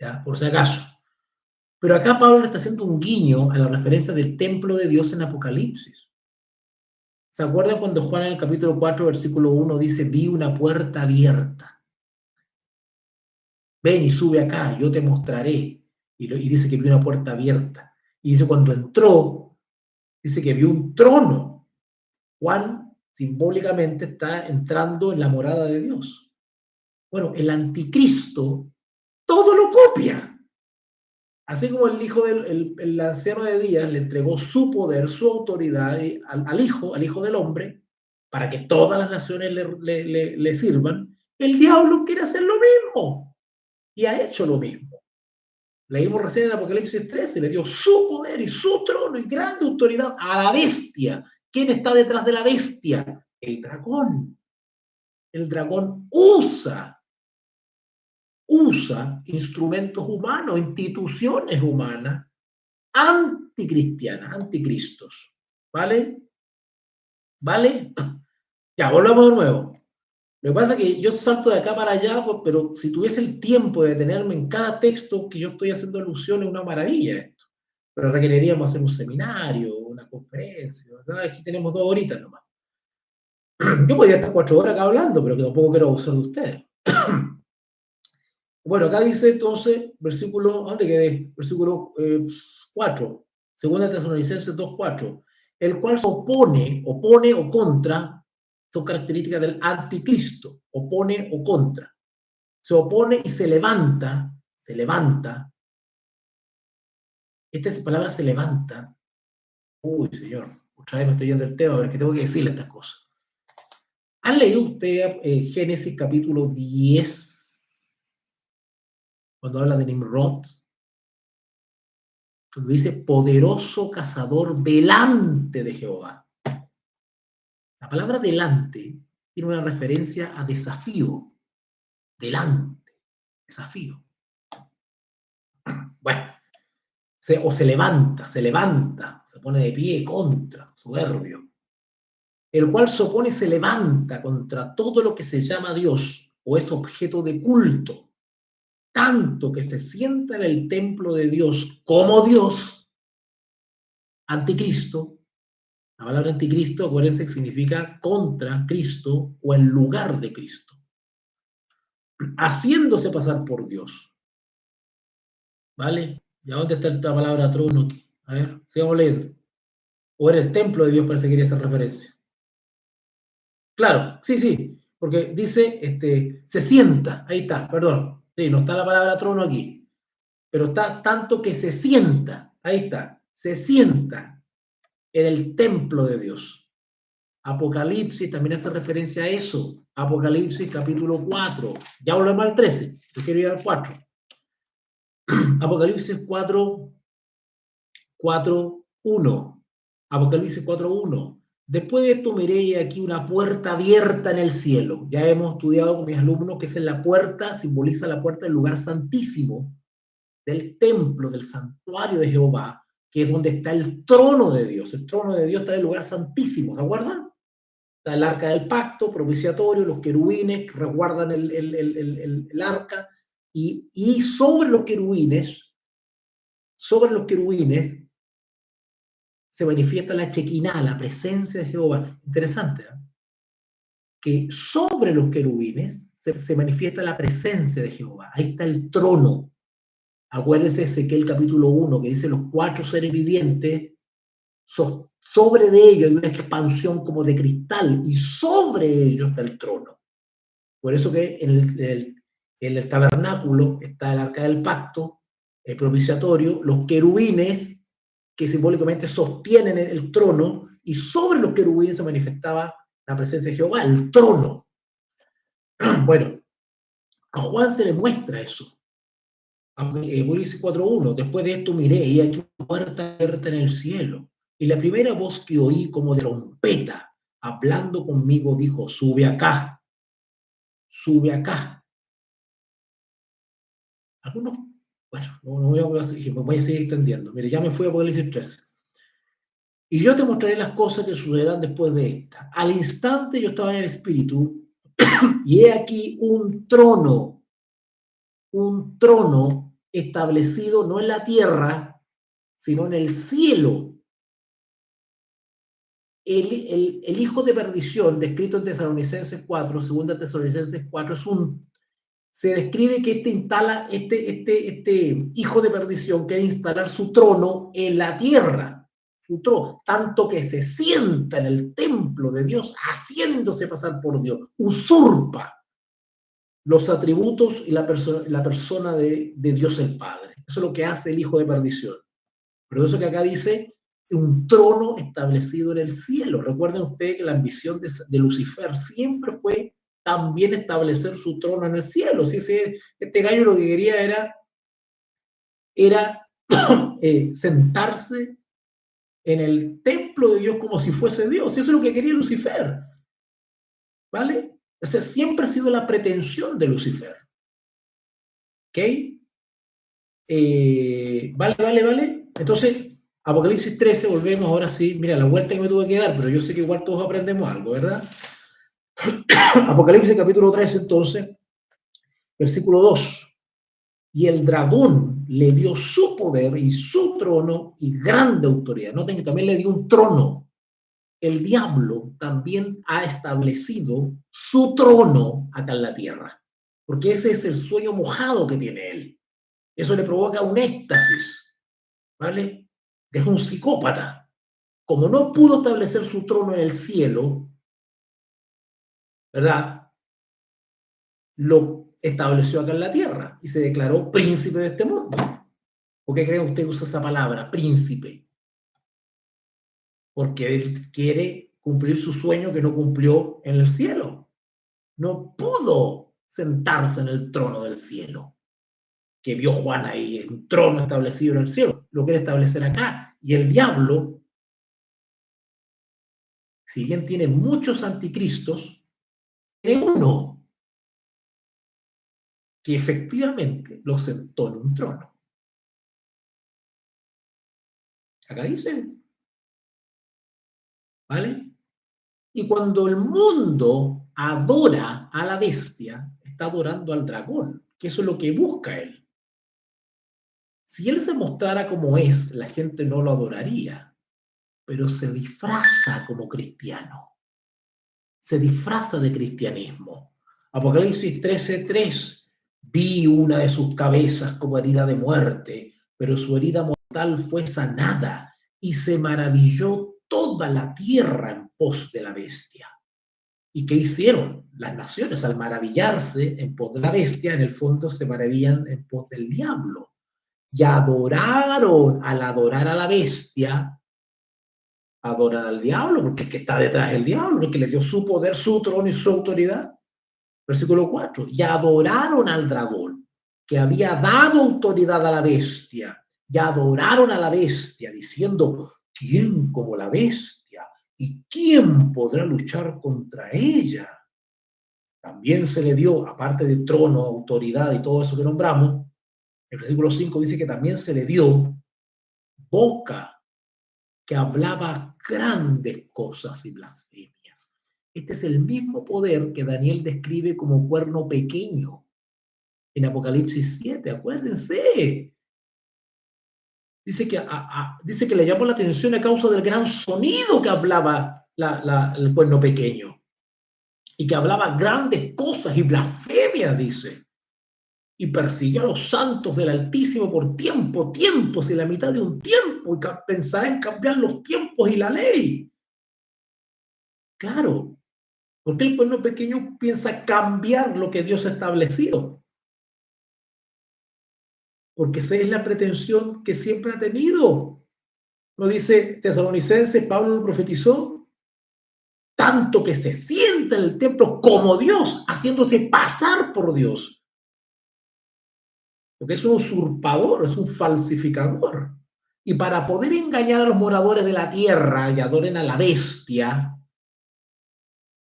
¿Ya? Por si acaso. Pero acá Pablo le está haciendo un guiño a la referencia del templo de Dios en Apocalipsis. ¿Se acuerdan cuando Juan en el capítulo 4, versículo 1 dice, vi una puerta abierta? Ven y sube acá, yo te mostraré. Y dice que vio una puerta abierta. Y dice, cuando entró, dice que vio un trono. Juan simbólicamente está entrando en la morada de Dios. Bueno, el anticristo todo lo copia. Así como el hijo el anciano de Días le entregó su poder, su autoridad al hijo del hombre, para que todas las naciones le sirvan, el diablo quiere hacer lo mismo y ha hecho lo mismo. Leímos recién en Apocalipsis 13, le dio su poder y su trono y grande autoridad a la bestia. ¿Quién está detrás de la bestia? El dragón. El dragón usa instrumentos humanos, instituciones humanas, anticristianas, anticristos. ¿Vale? ¿Vale? Ya, volvamos de nuevo. Lo que pasa es que yo salto de acá para allá, pues, pero si tuviese el tiempo de detenerme en cada texto que yo estoy haciendo alusión, es una maravilla esto. Pero requeriríamos hacer un seminario, una conferencia, ¿verdad? Aquí tenemos 2 horitas nomás. Yo podría estar 4 horas acá hablando, pero que tampoco quiero abusar de ustedes. Bueno, acá dice entonces, versículo, ¿dónde quedé? Versículo 4, segunda Tesalonicenses 2:4, el cual se opone o contra, son características del anticristo, opone o contra. Se opone y se levanta. Esta palabra se levanta. Uy, señor, otra vez me estoy yendo del tema, pero es que tengo que decirle estas cosas. ¿Han leído usted Génesis capítulo 10? Cuando habla de Nimrod, cuando dice poderoso cazador delante de Jehová. La palabra delante tiene una referencia a desafío. Delante, desafío. Bueno, se levanta, se pone de pie contra, soberbio. El cual se opone y se levanta contra todo lo que se llama Dios o es objeto de culto, tanto que se sienta en el templo de Dios como Dios, anticristo. La palabra anticristo, acuérdense que significa contra Cristo o en lugar de Cristo, haciéndose pasar por Dios. ¿Vale? ¿Y a dónde está esta palabra trono aquí? A ver, sigamos leyendo. O era el templo de Dios, parece que quería hacer referencia. Claro, sí, porque dice, se sienta, ahí está, perdón. Sí, no está la palabra trono aquí, pero está tanto que se sienta, ahí está, se sienta en el templo de Dios. Apocalipsis también hace referencia a eso. Apocalipsis capítulo 4. Ya volvemos al 13. Yo quiero ir al 4. Apocalipsis 4:1. Apocalipsis 4:1. Después de esto miré aquí una puerta abierta en el cielo. Ya hemos estudiado con mis alumnos que esa es la puerta, simboliza la puerta del lugar santísimo, del templo, del santuario de Jehová, que es donde está el trono de Dios. El trono de Dios está en el lugar santísimo, ¿se acuerdan? Está el arca del pacto, propiciatorio, los querubines que resguardan el arca, y sobre los querubines se manifiesta la Chequiná, la presencia de Jehová. Interesante, ¿eh? Que sobre los querubines se manifiesta la presencia de Jehová. Ahí está el trono. Acuérdense Ezequiel capítulo 1, que dice los 4 seres vivientes, sobre de ellos hay una expansión como de cristal, y sobre ellos está el trono. Por eso que en el tabernáculo está el arca del pacto, el propiciatorio, los querubines que simbólicamente sostienen el trono, y sobre los querubines se manifestaba la presencia de Jehová, el trono. Bueno, a Juan se le muestra eso. Apocalipsis 4:1. Después de esto miré y aquí una puerta abierta en el cielo, y la primera voz que oí como de trompeta hablando conmigo dijo: sube acá, sube acá. Algunos, bueno, no voy a seguir extendiendo. Mire, ya me fui a Apocalipsis 13. Y yo te mostraré las cosas que sucederán después de esta. Al instante yo estaba en el espíritu, y he aquí un trono establecido no en la tierra, sino en el cielo. El hijo de perdición, descrito en Tesalonicenses 4, segunda Tesalonicenses 4, se describe que este hijo de perdición quiere instalar su trono en la tierra, su trono, tanto que se sienta en el templo templo de Dios, haciéndose pasar por Dios, usurpa los atributos y la persona de Dios el Padre. Eso es lo que hace el hijo de perdición. Pero eso que acá dice, un trono establecido en el cielo. Recuerden ustedes que la ambición de Lucifer siempre fue también establecer su trono en el cielo. Si este gallo lo que quería era sentarse en el templo de Dios como si fuese Dios. Eso es lo que quería Lucifer. ¿Vale? Esa siempre ha sido la pretensión de Lucifer. ¿Ok? Vale. Entonces, Apocalipsis 13, volvemos ahora sí. Mira, la vuelta que me tuve que dar, pero yo sé que igual todos aprendemos algo, ¿verdad? Apocalipsis capítulo 13, entonces, versículo 2. Y el dragón le dio su poder y su trono y grande autoridad. Noten que también le dio un trono. El diablo también ha establecido su trono acá en la tierra, porque ese es el sueño mojado que tiene él. Eso le provoca un éxtasis, ¿vale? Es un psicópata. Como no pudo establecer su trono en el cielo, ¿verdad? Lo estableció acá en la tierra y se declaró príncipe de este mundo. ¿Por qué cree usted que usa esa palabra, príncipe? Porque él quiere cumplir su sueño que no cumplió en el cielo. No pudo sentarse en el trono del cielo, que vio Juan ahí, un trono establecido en el cielo. Lo quiere establecer acá. Y el diablo, si bien tiene muchos anticristos, tiene uno que efectivamente lo sentó en un trono. Acá dice, ¿vale? Y cuando el mundo adora a la bestia, está adorando al dragón, que eso es lo que busca él. Si él se mostrara como es, la gente no lo adoraría, pero se disfraza como cristiano. Se disfraza de cristianismo. Apocalipsis 13:3. Vi una de sus cabezas como herida de muerte, pero su herida mortal fue sanada y se maravilló toda la tierra en pos de la bestia. ¿Y qué hicieron? Las naciones, al maravillarse en pos de la bestia, en el fondo se maravillan en pos del diablo. Y adoraron, al adorar a la bestia, adoran al diablo, porque es que está detrás del diablo, porque le dio su poder, su trono y su autoridad. Versículo 4. Y adoraron al dragón, que había dado autoridad a la bestia. Y adoraron a la bestia, diciendo, ¿quién como la bestia? ¿Y quién podrá luchar contra ella? También se le dio, aparte de trono, autoridad y todo eso que nombramos, el versículo 5 dice que también se le dio boca que hablaba grandes cosas y blasfemias. Este es el mismo poder que Daniel describe como cuerno pequeño en Apocalipsis 7, acuérdense. Dice que le llamó la atención a causa del gran sonido que hablaba el cuerno pequeño y que hablaba grandes cosas y blasfemias, dice. Y persiguió a los santos del Altísimo por tiempos y la mitad de un tiempo, y pensará en cambiar los tiempos y la ley. Claro, porque el pueblo pequeño piensa cambiar lo que Dios ha establecido. Porque esa es la pretensión que siempre ha tenido. ¿No dice Tesalonicenses, Pablo lo profetizó? Tanto que se sienta en el templo como Dios, haciéndose pasar por Dios. Porque es un usurpador, es un falsificador. Y para poder engañar a los moradores de la tierra y adoren a la bestia,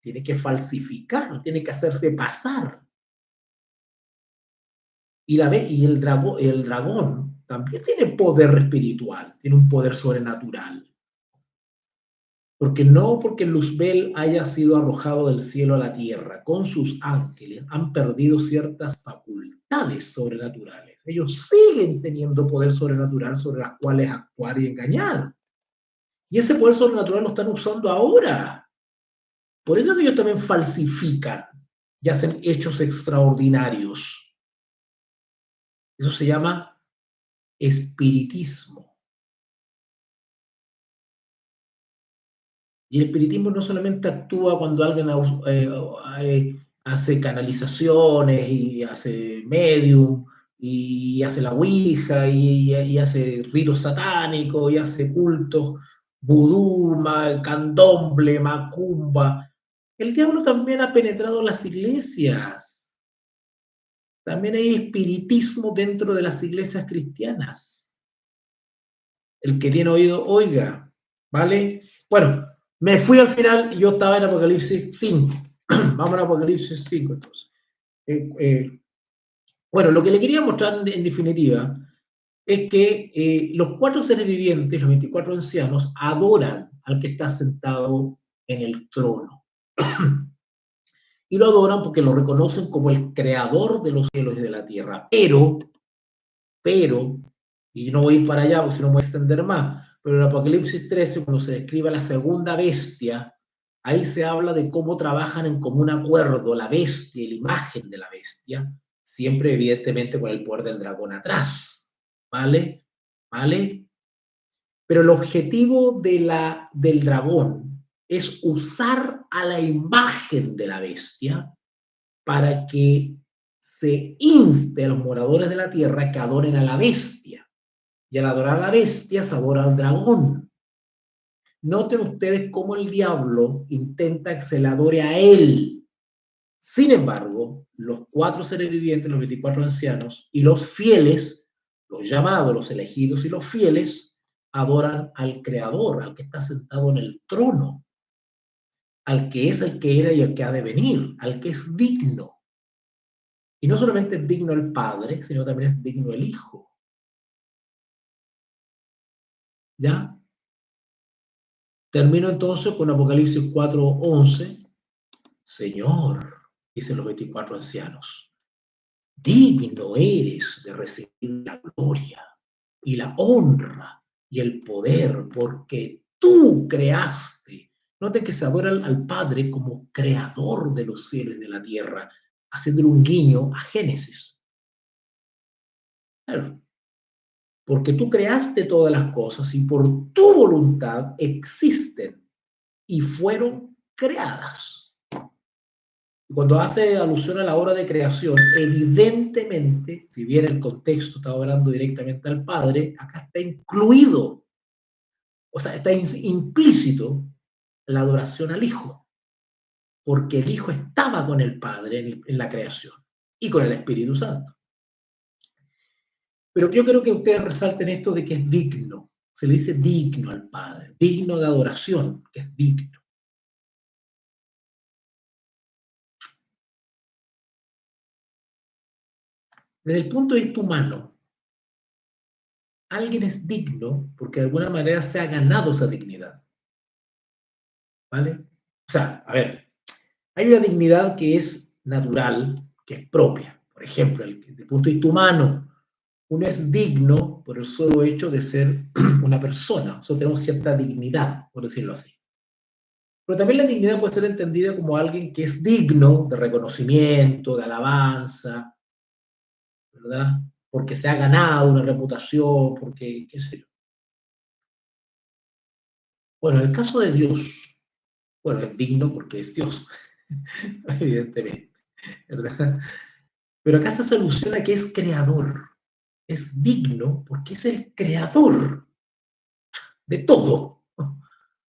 tiene que falsificar, tiene que hacerse pasar. Y el dragón también tiene poder espiritual, tiene un poder sobrenatural. Porque Luzbel haya sido arrojado del cielo a la tierra con sus ángeles, han perdido ciertas facultades sobrenaturales. Ellos siguen teniendo poder sobrenatural sobre las cuales actuar y engañar. Y ese poder sobrenatural lo están usando ahora. Por eso es que ellos también falsifican y hacen hechos extraordinarios. Eso se llama espiritismo. Y el espiritismo no solamente actúa cuando alguien hace canalizaciones y hace medium y hace la ouija y hace ritos satánicos y hace cultos vudú, candomble, macumba. El diablo también ha penetrado las iglesias. También hay espiritismo dentro de las iglesias cristianas. El que tiene oído, oiga, ¿vale? Bueno, me fui al final y yo estaba en Apocalipsis 5. Vamos a Apocalipsis 5 entonces. Bueno, lo que le quería mostrar en definitiva es que los 4 seres vivientes, los 24 ancianos, adoran al que está sentado en el trono. Y lo adoran porque lo reconocen como el creador de los cielos y de la tierra. Pero, y no voy a ir para allá porque si no me voy a extender más, pero en Apocalipsis 13, cuando se describe la segunda bestia, ahí se habla de cómo trabajan en común acuerdo la bestia y la imagen de la bestia, siempre evidentemente con el poder del dragón atrás, ¿vale? ¿Vale? Pero el objetivo del dragón es usar a la imagen de la bestia para que se inste a los moradores de la tierra que adoren a la bestia. Y al adorar a la bestia se adora al dragón. Noten ustedes cómo el diablo intenta que se le adore a él. Sin embargo, los 4 seres vivientes, los 24 ancianos y los fieles, los llamados, los elegidos y los fieles, adoran al Creador, al que está sentado en el trono, al que es el que era y el que ha de venir, al que es digno. Y no solamente es digno el Padre, sino también es digno el Hijo. ¿Ya? Termino entonces con Apocalipsis 4:11. Señor, dicen los 24 ancianos, digno eres de recibir la gloria y la honra y el poder, porque tú creaste. Noten que se adora al Padre como creador de los cielos y de la tierra, haciendo un guiño a Génesis. Claro. Porque tú creaste todas las cosas y por tu voluntad existen y fueron creadas. Cuando hace alusión a la obra de creación, evidentemente, si bien el contexto está hablando directamente al Padre, acá está incluido, o sea, está implícito la adoración al Hijo, porque el Hijo estaba con el Padre en la creación y con el Espíritu Santo. Pero yo creo que ustedes resalten esto de que es digno. Se le dice digno al Padre, digno de adoración, que es digno. Desde el punto de vista humano, alguien es digno porque de alguna manera se ha ganado esa dignidad. ¿Vale? O sea, a ver, hay una dignidad que es natural, que es propia. Por ejemplo, desde el punto de vista humano, uno es digno por el solo hecho de ser una persona. Nosotros tenemos cierta dignidad, por decirlo así. Pero también la dignidad puede ser entendida como alguien que es digno de reconocimiento, de alabanza, ¿verdad? Porque se ha ganado una reputación, porque, qué sé yo. Bueno, en el caso de Dios, bueno, es digno porque es Dios, evidentemente, ¿verdad? Pero acá se hace alusión a que es creador. Es digno porque es el creador de todo.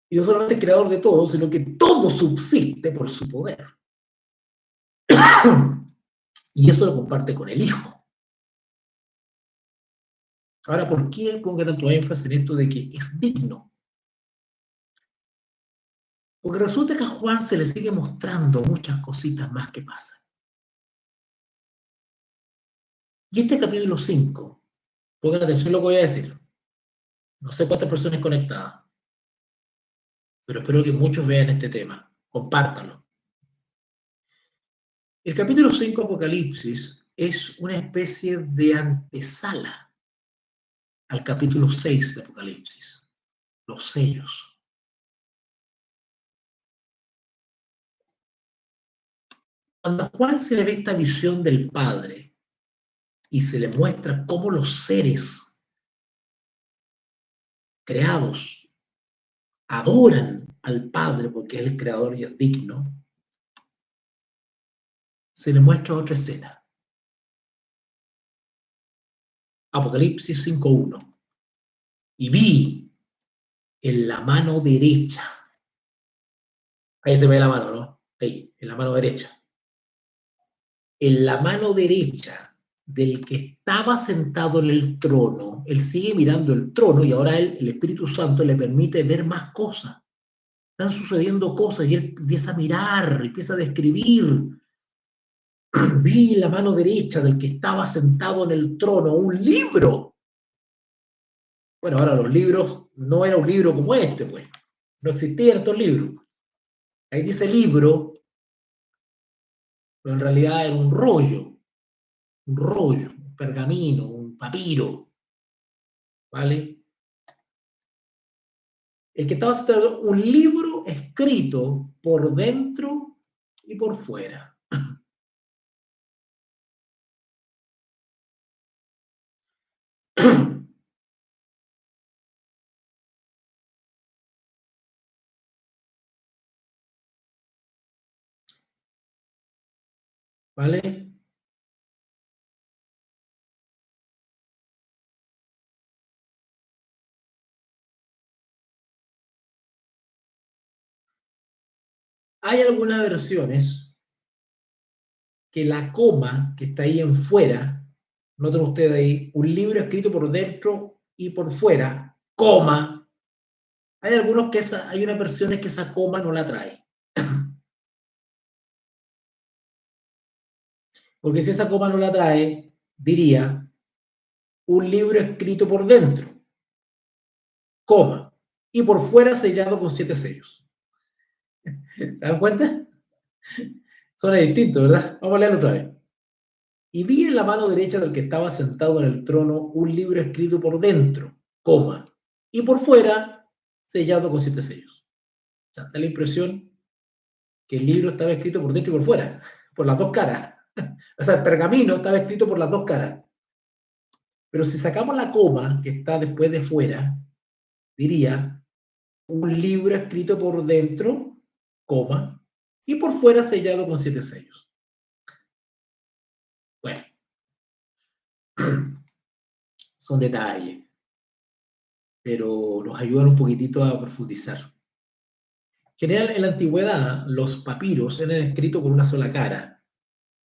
Y no solamente creador de todo, sino que todo subsiste por su poder. Y eso lo comparte con el Hijo. Ahora, ¿por qué pongo tanto énfasis en esto de que es digno? Porque resulta que a Juan se le sigue mostrando muchas cositas más que pasan. Y este capítulo 5, pongan atención a lo que voy a decir. No sé cuántas personas conectadas, pero espero que muchos vean este tema. Compártanlo. El capítulo 5, Apocalipsis, es una especie de antesala al capítulo 6 de Apocalipsis, los sellos. Cuando a Juan se le ve esta visión del Padre y se le muestra cómo los seres creados adoran al Padre, porque es el creador y es digno, se le muestra otra escena. Apocalipsis 5:1. Y vi en la mano derecha, ahí se ve la mano, ¿no? Ahí, en la mano derecha. En la mano derecha del que estaba sentado en el trono, él sigue mirando el trono y ahora el Espíritu Santo le permite ver más cosas. Están sucediendo cosas y él empieza a mirar, empieza a describir. Vi en la mano derecha del que estaba sentado en el trono un libro. Bueno, ahora los libros, no era un libro como este, pues. No existían estos libros. Ahí dice libro, pero en realidad era un rollo, un pergamino, un papiro, ¿vale? El que estaba sentado, un libro escrito por dentro y por fuera. ¿Vale? Hay algunas versiones que la coma que está ahí en fuera, noten ustedes ahí, un libro escrito por dentro y por fuera, coma. Hay algunos que hay unas versiones que esa coma no la trae. Porque si esa coma no la trae, diría un libro escrito por dentro, coma, y por fuera sellado con 7 sellos. ¿Se dan cuenta? Suena distinto, ¿verdad? Vamos a leerlo otra vez. Y vi en la mano derecha del que estaba sentado en el trono un libro escrito por dentro, coma, y por fuera sellado con 7 sellos. O sea, da la impresión que el libro estaba escrito por dentro y por fuera, por las dos caras. O sea, el pergamino estaba escrito por las dos caras. Pero si sacamos la coma que está después de fuera, diría un libro escrito por dentro, coma, y por fuera sellado con 7 sellos. Bueno, son detalles, pero nos ayudan un poquitito a profundizar. En general, en la antigüedad, los papiros eran escritos con una sola cara,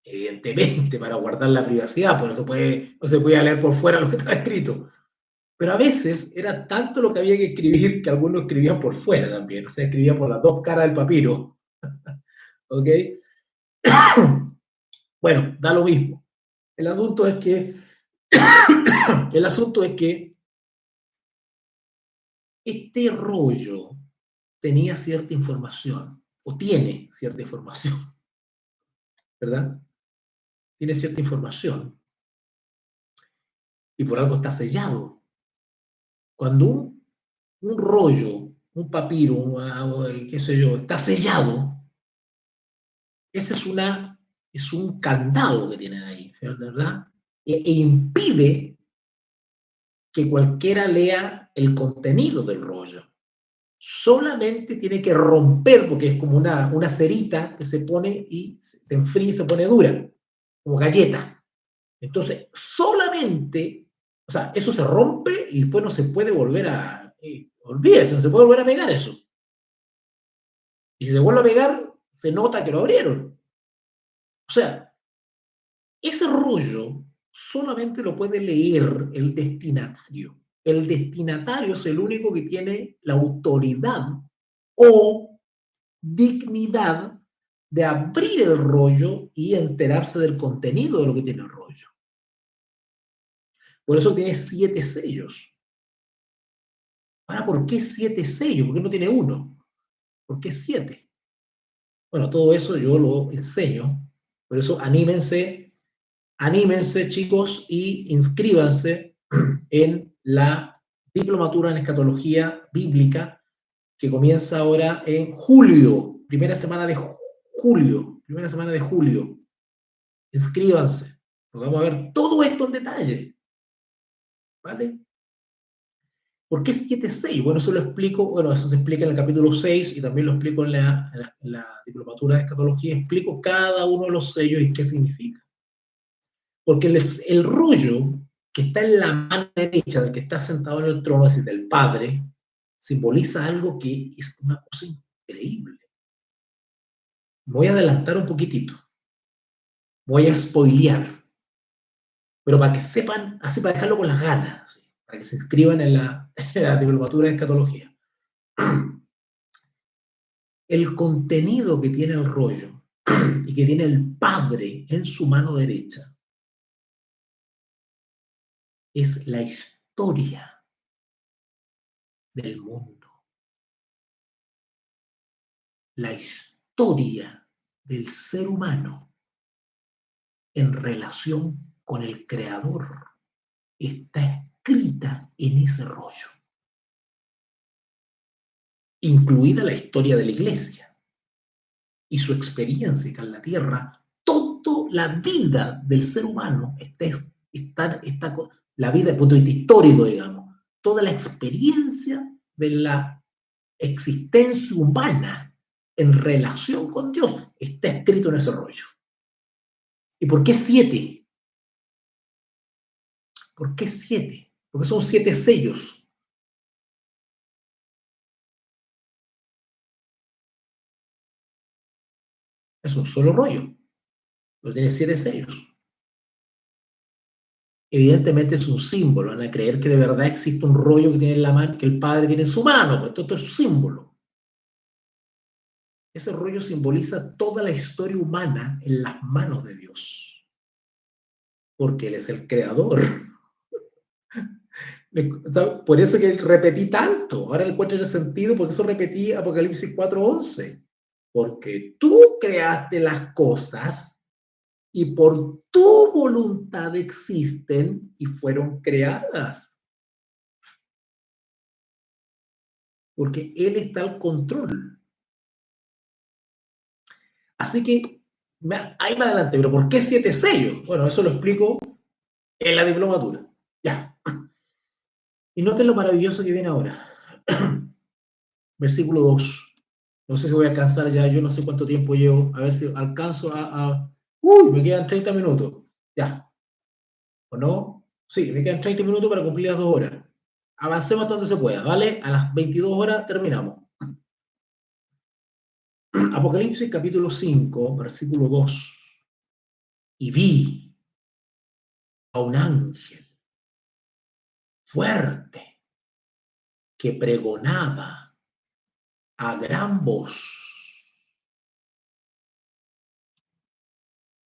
evidentemente para guardar la privacidad, por eso no se podía leer por fuera lo que estaba escrito. Pero a veces era tanto lo que había que escribir que algunos escribían por fuera también, o sea, escribían por las dos caras del papiro. ¿Ok? Bueno, da lo mismo. El asunto es que este rollo tenía cierta información, o tiene cierta información, ¿verdad? Tiene cierta información, y por algo está sellado. Cuando un rollo, un papiro, qué sé yo, está sellado, ese es un candado que tienen ahí, ¿verdad? E impide que cualquiera lea el contenido del rollo. Solamente tiene que romper, porque es como una cerita que se pone y se enfría y se pone dura, como galleta. Entonces, solamente, o sea, eso se rompe y después no se puede volver a, olvídese, no se puede volver a pegar eso. Y si se vuelve a pegar, se nota que lo abrieron. O sea, ese rollo solamente lo puede leer el destinatario. El destinatario es el único que tiene la autoridad o dignidad de abrir el rollo y enterarse del contenido de lo que tiene el rollo. Por eso tiene 7 sellos. Ahora, ¿por qué 7 sellos? ¿Por qué no tiene 1? ¿Por qué 7? Bueno, todo eso yo lo enseño. Por eso anímense, chicos, y inscríbanse en la diplomatura en escatología bíblica que comienza ahora en julio, primera semana de julio. Inscríbanse, porque vamos a ver todo esto en detalle, ¿vale? ¿Por qué 7 sellos? Bueno, eso lo explico, bueno, eso se explica en el capítulo 6 y también lo explico en la diplomatura de escatología, explico cada uno de los sellos y qué significa. Porque el rollo que está en la mano derecha del que está sentado en el trono, es decir, del Padre, simboliza algo que es una cosa increíble. Voy a adelantar un poquitito. Voy a spoilear. Pero para que sepan, así para dejarlo con las ganas, ¿sí? Para que se inscriban en la diplomatura de escatología. El contenido que tiene el rollo y que tiene el Padre en su mano derecha es la historia del mundo, la historia del ser humano en relación con el Creador está escrita en ese rollo, incluida la historia de la Iglesia y su experiencia acá en la Tierra. Toda la vida del ser humano está la vida desde el punto de vista histórico, digamos, toda la experiencia de la existencia humana en relación con Dios está escrito en ese rollo. ¿Y por qué 7? ¿Por qué 7? Porque son 7 sellos. Es un solo rollo, pero tiene 7 sellos. Evidentemente es un símbolo, van a creer que de verdad existe un rollo que tiene en la mano, que el Padre tiene en su mano, pues esto es un símbolo. Ese rollo simboliza toda la historia humana en las manos de Dios, porque Él es el creador. Por eso que repetí tanto, ahora le encuentro el sentido, porque eso repetí Apocalipsis 4:11, porque tú creaste las cosas y por tu voluntad existen y fueron creadas. Porque Él está al control. Así que, ahí más adelante, pero ¿por qué 7 sellos? Bueno, eso lo explico en la diplomatura. Ya. Y noten lo maravilloso que viene ahora. Versículo 2. No sé si voy a alcanzar ya, yo no sé cuánto tiempo llevo, a ver si alcanzo ¡Uy! Me quedan 30 minutos. Ya. ¿O no? Sí, me quedan 30 minutos para cumplir las 2 horas. Avancemos hasta donde se pueda, ¿vale? A las 22 horas terminamos. Apocalipsis capítulo 5, versículo 2. Y vi a un ángel fuerte que pregonaba a gran voz.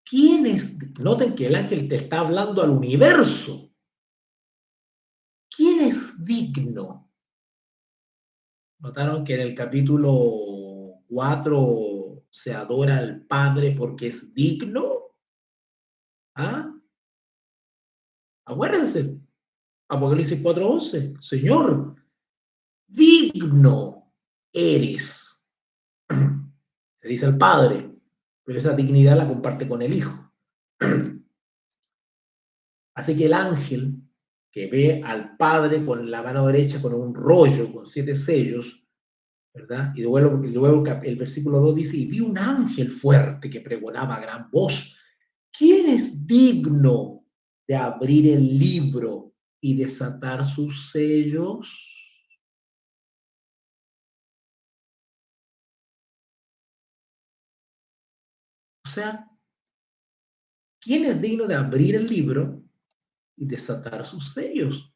¿Quién es? Noten que el ángel te está hablando al universo. ¿Quién es digno? Notaron que en el capítulo 4 se adora al Padre porque es digno. ¿Ah? Acuérdense, Apocalipsis 4:11. Señor, digno eres. Se dice al Padre, pero esa dignidad la comparte con el Hijo. Así que el ángel que ve al Padre con la mano derecha con un rollo con 7 sellos, ¿verdad? Y luego el versículo 2 dice, y vi un ángel fuerte que pregonaba a gran voz, ¿quién es digno de abrir el libro y desatar sus sellos? O sea, ¿quién es digno de abrir el libro y desatar sus sellos?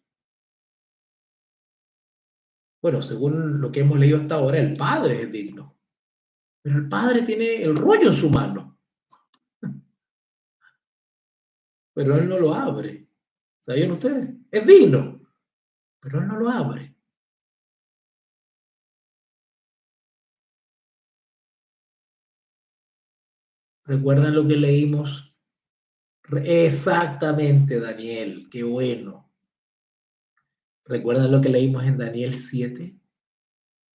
Bueno, según lo que hemos leído hasta ahora, el Padre es digno. Pero el Padre tiene el rollo en su mano. Pero Él no lo abre. ¿Sabían ustedes? Es digno, pero Él no lo abre. ¿Recuerdan lo que leímos? Exactamente, Daniel. Qué bueno. ¿Recuerdan lo que leímos en Daniel 7?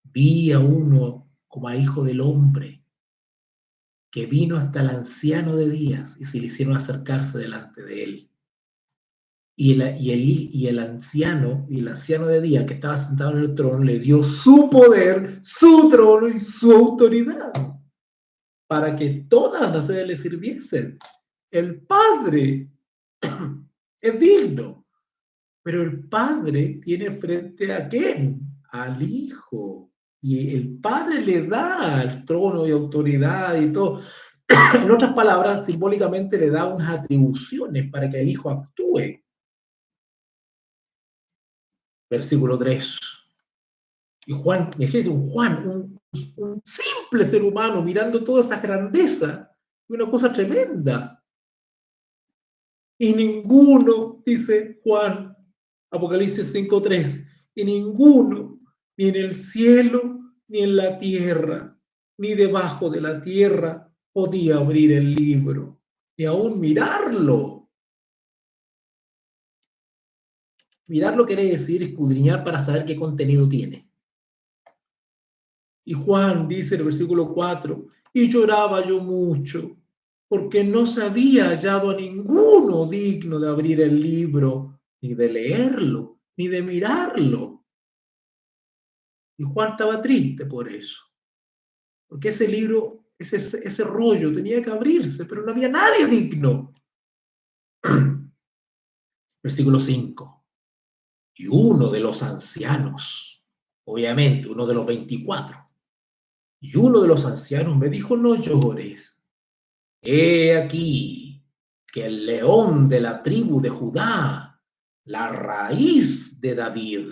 Vi a uno como a hijo del hombre, que vino hasta el anciano de días y se le hicieron acercarse delante de él. y el anciano de día que estaba sentado en el trono le dio su poder, su trono y su autoridad para que todas las naciones le sirviesen. El Padre es digno, pero el Padre tiene frente a ¿quién? Al Hijo. Y el Padre le da el trono y autoridad y todo. En otras palabras, simbólicamente le da unas atribuciones para que el Hijo actúe. Versículo 3. Y Juan, imagínense, un simple ser humano mirando toda esa grandeza, una cosa tremenda. Y ninguno, dice Juan, Apocalipsis 5:3, y ninguno, ni en el cielo, ni en la tierra, ni debajo de la tierra, podía abrir el libro, ni aún mirarlo. Mirarlo quiere decir escudriñar para saber qué contenido tiene. Y Juan dice en el versículo 4, y lloraba yo mucho, porque no se había hallado a ninguno digno de abrir el libro, ni de leerlo, ni de mirarlo. Y Juan estaba triste por eso, porque ese libro, ese rollo tenía que abrirse, pero no había nadie digno. Versículo 5. Y uno de los ancianos, obviamente uno de los 24, y uno de los ancianos me dijo, no llores. He aquí que el león de la tribu de Judá, la raíz de David,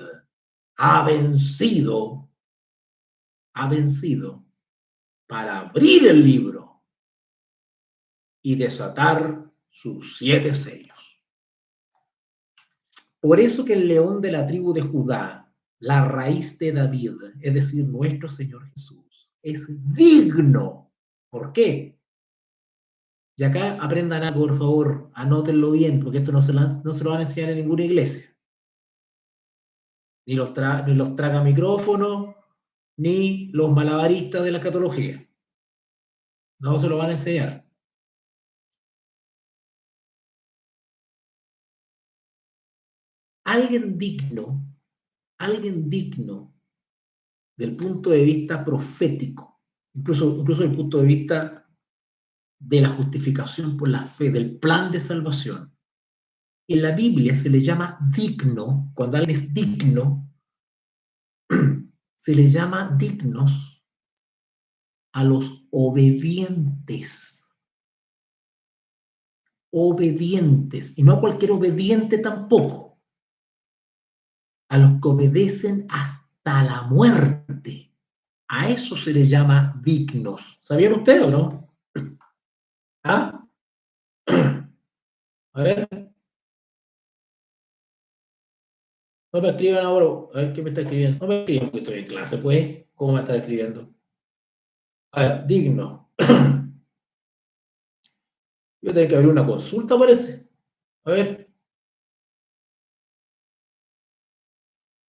ha vencido para abrir el libro y desatar sus 7 sellos. Por eso que el león de la tribu de Judá, la raíz de David, es decir, nuestro Señor Jesús, es digno. ¿Por qué? Y acá aprendan algo, por favor, anótenlo bien, porque esto no se lo van a enseñar en ninguna iglesia. Ni los traga micrófono, ni los malabaristas de la escatología. No se lo van a enseñar. Alguien digno del punto de vista profético, incluso del punto de vista de la justificación por la fe, del plan de salvación. En la Biblia se le llama digno, cuando alguien es digno, se le llama dignos a los obedientes. Obedientes, y no a cualquier obediente tampoco, a los que obedecen hasta la muerte. A eso se les llama dignos. ¿Sabían ustedes o no? ¿Ah? A ver. No me escriban ahora. A ver qué me está escribiendo. No me escriban porque estoy en clase, pues. ¿Cómo me está escribiendo? A ver, digno. Yo tengo que abrir una consulta, parece. A ver.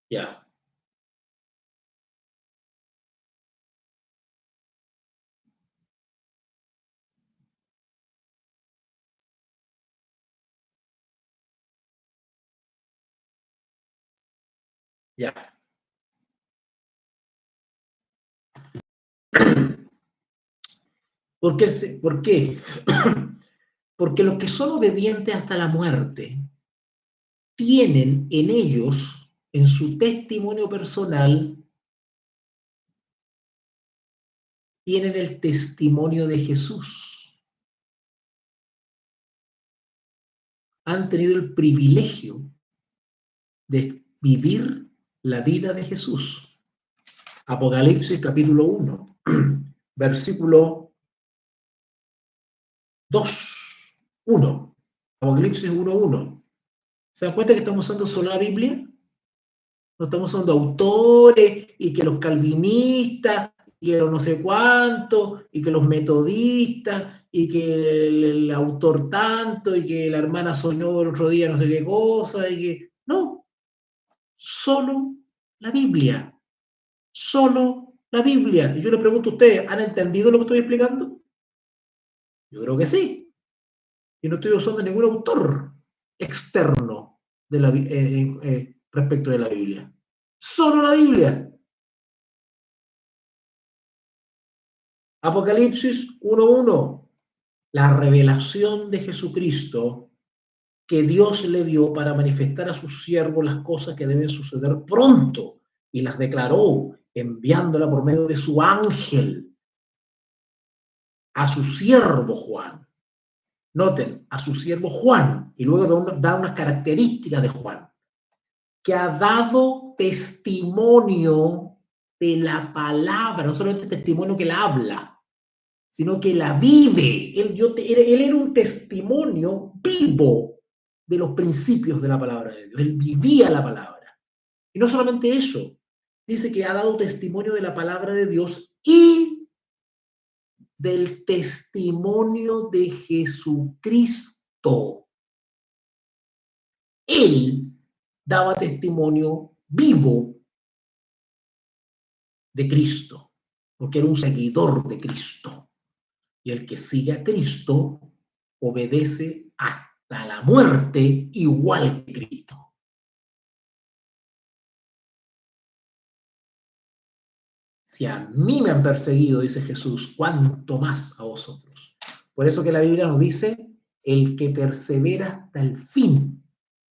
Ya. Ya. ¿Por qué? Porque los que son obedientes hasta la muerte tienen en ellos, en su testimonio personal, tienen el testimonio de Jesús. Han tenido el privilegio de vivir la vida de Jesús. Apocalipsis capítulo 1, versículo 2, 1. Apocalipsis 1:1. ¿Se dan cuenta que estamos usando solo la Biblia? No estamos usando autores y que los calvinistas y que los no sé cuántos y que los metodistas y que el autor tanto y que la hermana soñó el otro día no sé qué cosa y que... No, solo la Biblia. Solo la Biblia. Y yo le pregunto a ustedes, ¿han entendido lo que estoy explicando? Yo creo que sí. Y no estoy usando ningún autor externo. respecto de la Biblia. Solo la Biblia. Apocalipsis 1:1. La revelación de Jesucristo que Dios le dio para manifestar a sus siervos las cosas que deben suceder pronto, y las declaró enviándola por medio de su ángel a su siervo Juan. Noten, a su siervo Juan, y luego da unas características de Juan, que ha dado testimonio de la palabra, no solamente testimonio que la habla, sino que la vive. Él era un testimonio vivo de los principios de la palabra de Dios. Él vivía la palabra. Y no solamente eso, dice que ha dado testimonio de la palabra de Dios y del testimonio de Jesucristo. Él daba testimonio vivo de Cristo, porque era un seguidor de Cristo. Y el que sigue a Cristo obedece hasta la muerte igual que Cristo. Si a mí me han perseguido, dice Jesús, ¿cuánto más a vosotros? Por eso que la Biblia nos dice, el que persevera hasta el fin,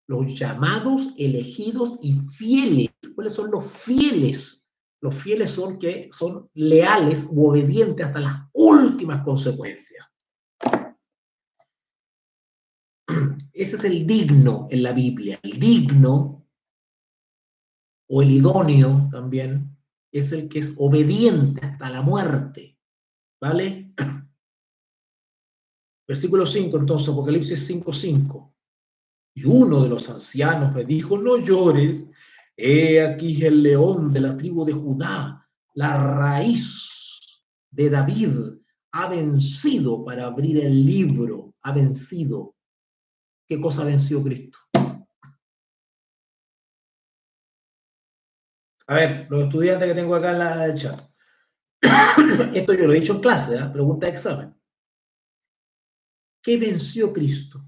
los llamados, elegidos y fieles. ¿Cuáles son los fieles? Los fieles son que son leales u obedientes hasta las últimas consecuencias. Ese es el digno en la Biblia. El digno o el idóneo también es el que es obediente hasta la muerte. ¿Vale? Versículo 5, entonces, Apocalipsis 5:5. Y uno de los ancianos me dijo, no llores, he aquí el león de la tribu de Judá, la raíz de David, ha vencido para abrir el libro, ha vencido. ¿Qué cosa venció Cristo? A ver, los estudiantes que tengo acá en el chat. Esto yo lo he dicho en clase, ¿eh? Pregunta de examen. ¿Qué venció Cristo?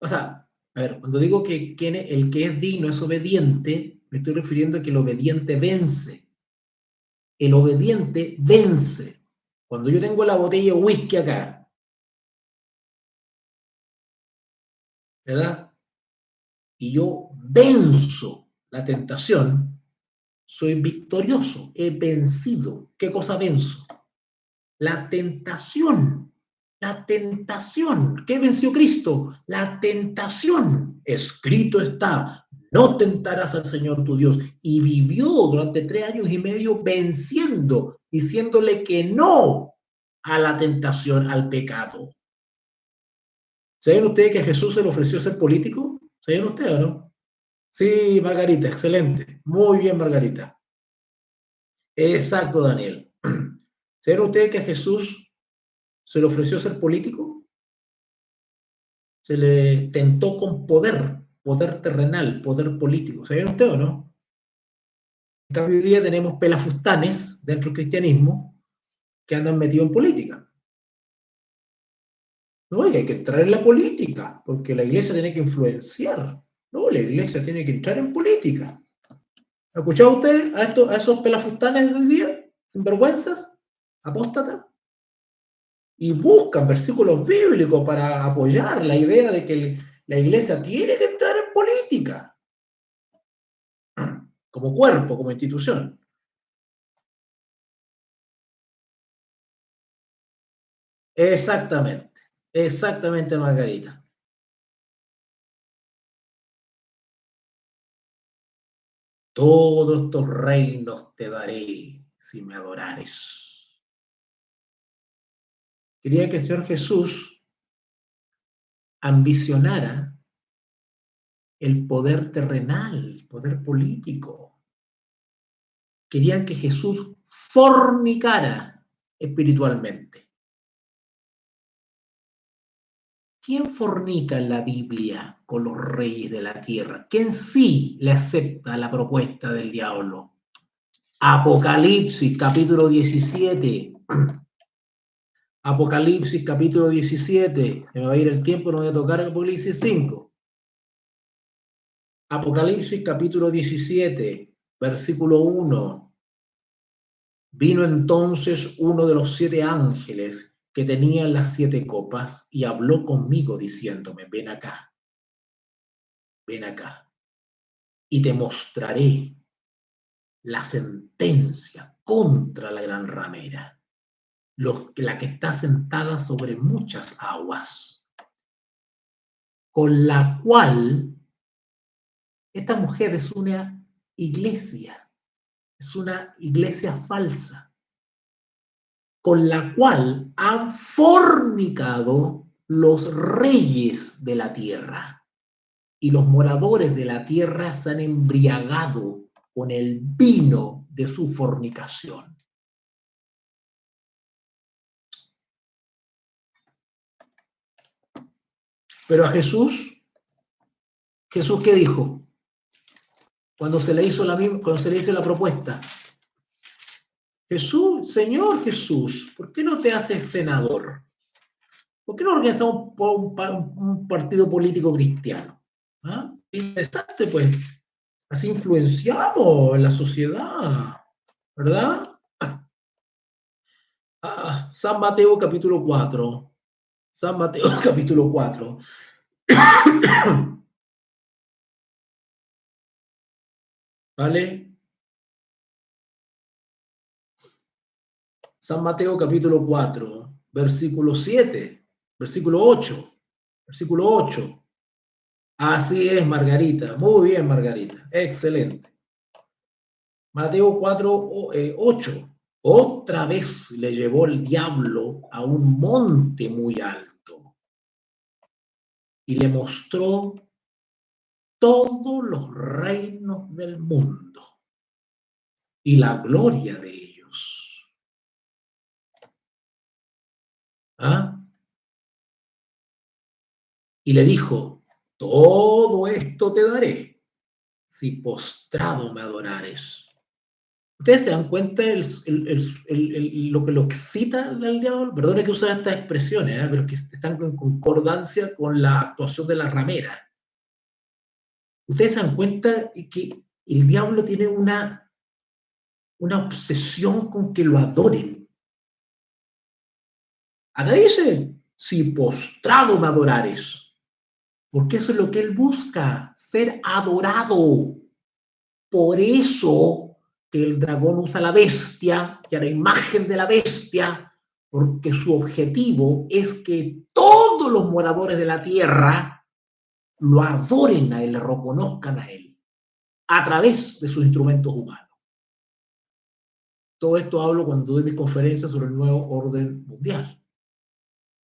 O sea, a ver, cuando digo que el que es digno es obediente, me estoy refiriendo a que el obediente vence. El obediente vence. Cuando yo tengo la botella de whisky acá, ¿verdad? Y yo venzo la tentación, soy victorioso, he vencido. ¿Qué cosa venzo? La tentación. La tentación. ¿Qué venció Cristo? La tentación. Escrito está, no tentarás al Señor tu Dios. Y vivió durante 3 años y medio venciendo, diciéndole que no a la tentación, al pecado. ¿Saben ustedes que a Jesús se le ofreció ser político? ¿Saben ustedes o no? Sí, Margarita, excelente. Muy bien, Margarita. Exacto, Daniel. ¿Saben ustedes que a Jesús se le ofreció ser político? Se le tentó con poder terrenal, poder político. ¿Saben ustedes o no? En cambio, hoy día tenemos pelafustanes dentro del cristianismo que andan metidos en política. No, hay que entrar en la política, porque la iglesia tiene que influenciar. No, la iglesia tiene que entrar en política. ¿Ha escuchado usted a esos pelafustanes de hoy día? Sinvergüenzas, apóstatas. Y buscan versículos bíblicos para apoyar la idea de que la iglesia tiene que entrar en política. Como cuerpo, como institución. Exactamente. Exactamente, Margarita. Todos estos reinos te daré si me adorares. Quería que el Señor Jesús ambicionara el poder terrenal, poder político. Querían que Jesús fornicara espiritualmente. ¿Quién fornica en la Biblia con los reyes de la tierra? ¿Quién sí le acepta la propuesta del diablo? Apocalipsis, capítulo 17. Apocalipsis, capítulo 17. Se me va a ir el tiempo, no voy a tocar Apocalipsis 5. Apocalipsis capítulo 17, versículo 1. Vino entonces uno de los 7 ángeles que tenían las 7 copas y habló conmigo diciéndome, ven acá, y te mostraré la sentencia contra la gran ramera, la que está sentada sobre muchas aguas, con la cual esta mujer es una iglesia falsa, con la cual han fornicado los reyes de la tierra, y los moradores de la tierra se han embriagado con el vino de su fornicación. Pero a Jesús, ¿qué dijo? Cuando se le hizo la propuesta, Jesús, Señor Jesús, ¿por qué no te haces senador? ¿Por qué no organizamos un partido político cristiano? ¿Ah? Interesante, pues. Así influenciamos en la sociedad, ¿verdad? San Mateo capítulo 4. San Mateo capítulo 4. ¿Vale? San Mateo capítulo 4, versículo 7, versículo 8, versículo 8. Así es, Margarita. Muy bien, Margarita. Excelente. Mateo 4, 8. Otra vez le llevó el diablo a un monte muy alto y le mostró todos los reinos del mundo y la gloria de ellos. ¿Ah? Y le dijo, todo esto te daré si postrado me adorares. ¿Ustedes se dan cuenta lo que lo excita al diablo? Perdone que use estas expresiones, pero que están en concordancia con la actuación de la ramera. Ustedes se dan cuenta que el diablo tiene una obsesión con que lo adoren. Acá dice, si postrado me adorares, porque eso es lo que él busca, ser adorado. Por eso que el dragón usa la bestia y a la imagen de la bestia, porque su objetivo es que todos los moradores de la tierra lo adoren a él, le reconozcan a él, a través de sus instrumentos humanos. Todo esto hablo cuando doy mis conferencias sobre el nuevo orden mundial.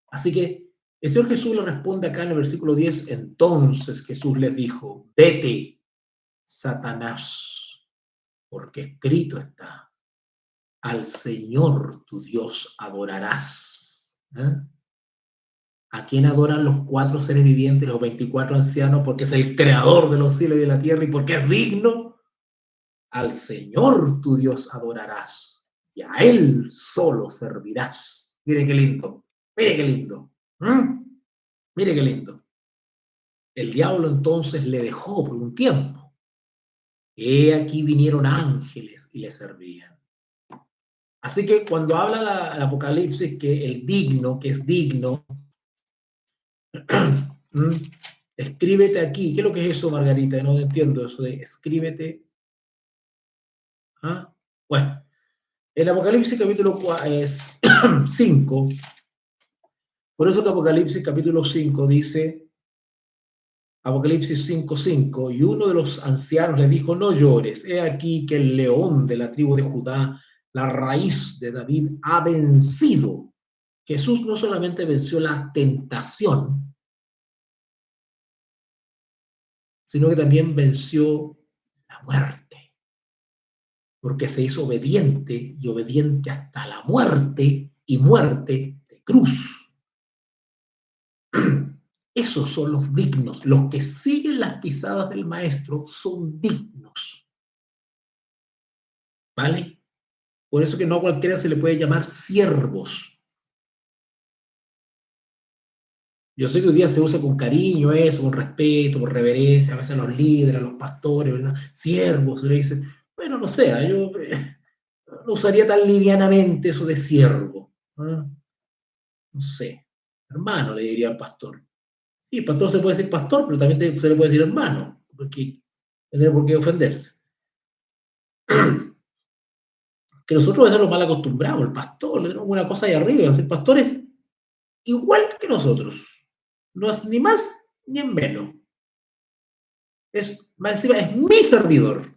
Así que el Señor Jesús le responde acá en el versículo 10, entonces Jesús les dijo, vete, Satanás, porque escrito está, al Señor tu Dios adorarás. ¿Eh? ¿A quién adoran los 4 seres vivientes, los 24 ancianos? Porque es el creador de los cielos y de la tierra y porque es digno. Al Señor tu Dios adorarás y a Él solo servirás. Mire qué lindo, mire qué lindo. Mire qué lindo. El diablo entonces le dejó por un tiempo. He aquí vinieron ángeles y le servían. Así que cuando habla el Apocalipsis que el digno, que es digno, escríbete aquí. ¿Qué es lo que es eso, Margarita? No entiendo eso de escríbete. ¿Ah? Bueno, el Apocalipsis capítulo 5, por eso que Apocalipsis capítulo 5 dice, Apocalipsis 5:5, y uno de los ancianos le dijo, no llores, he aquí que el león de la tribu de Judá, la raíz de David, ha vencido. Jesús no solamente venció la tentación, sino que también venció la muerte, porque se hizo obediente y obediente hasta la muerte y muerte de cruz. Esos son los dignos, los que siguen las pisadas del maestro son dignos. ¿Vale? Por eso que no a cualquiera se le puede llamar siervos. Yo sé que hoy día se usa con cariño eso, con respeto, con reverencia, a veces a los líderes, a los pastores, ¿verdad? Siervos, se le dice. Bueno, no sé, yo no usaría tan livianamente eso de siervo. ¿Ah? No sé. Hermano, le diría al pastor. Sí, pastor se puede decir pastor, pero también se le puede decir hermano, porque no tiene por qué ofenderse. Que nosotros eso lo mal acostumbramos, el pastor, le tenemos una cosa ahí arriba, el pastor es igual que nosotros, no es ni más ni en menos, es, más encima, es mi servidor,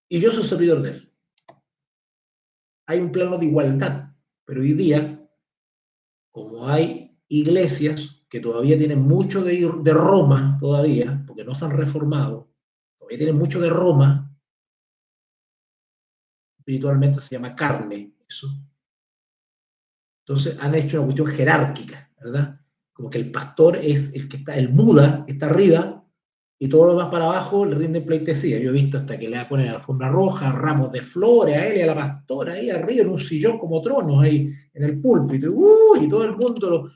y yo soy servidor de él. Hay un plano de igualdad, pero hoy día, como hay iglesias que todavía tienen mucho de Roma, todavía, porque no se han reformado, todavía tienen mucho de Roma, espiritualmente se llama carne, eso. Entonces han hecho una cuestión jerárquica, ¿verdad? Como que el pastor es el que está, el Buda, que está arriba, y todo lo más para abajo le rinden pleitesía. Yo he visto hasta que le ponen alfombra roja, ramos de flores a él y a la pastora ahí arriba en un sillón como tronos ahí en el púlpito. Y todo el mundo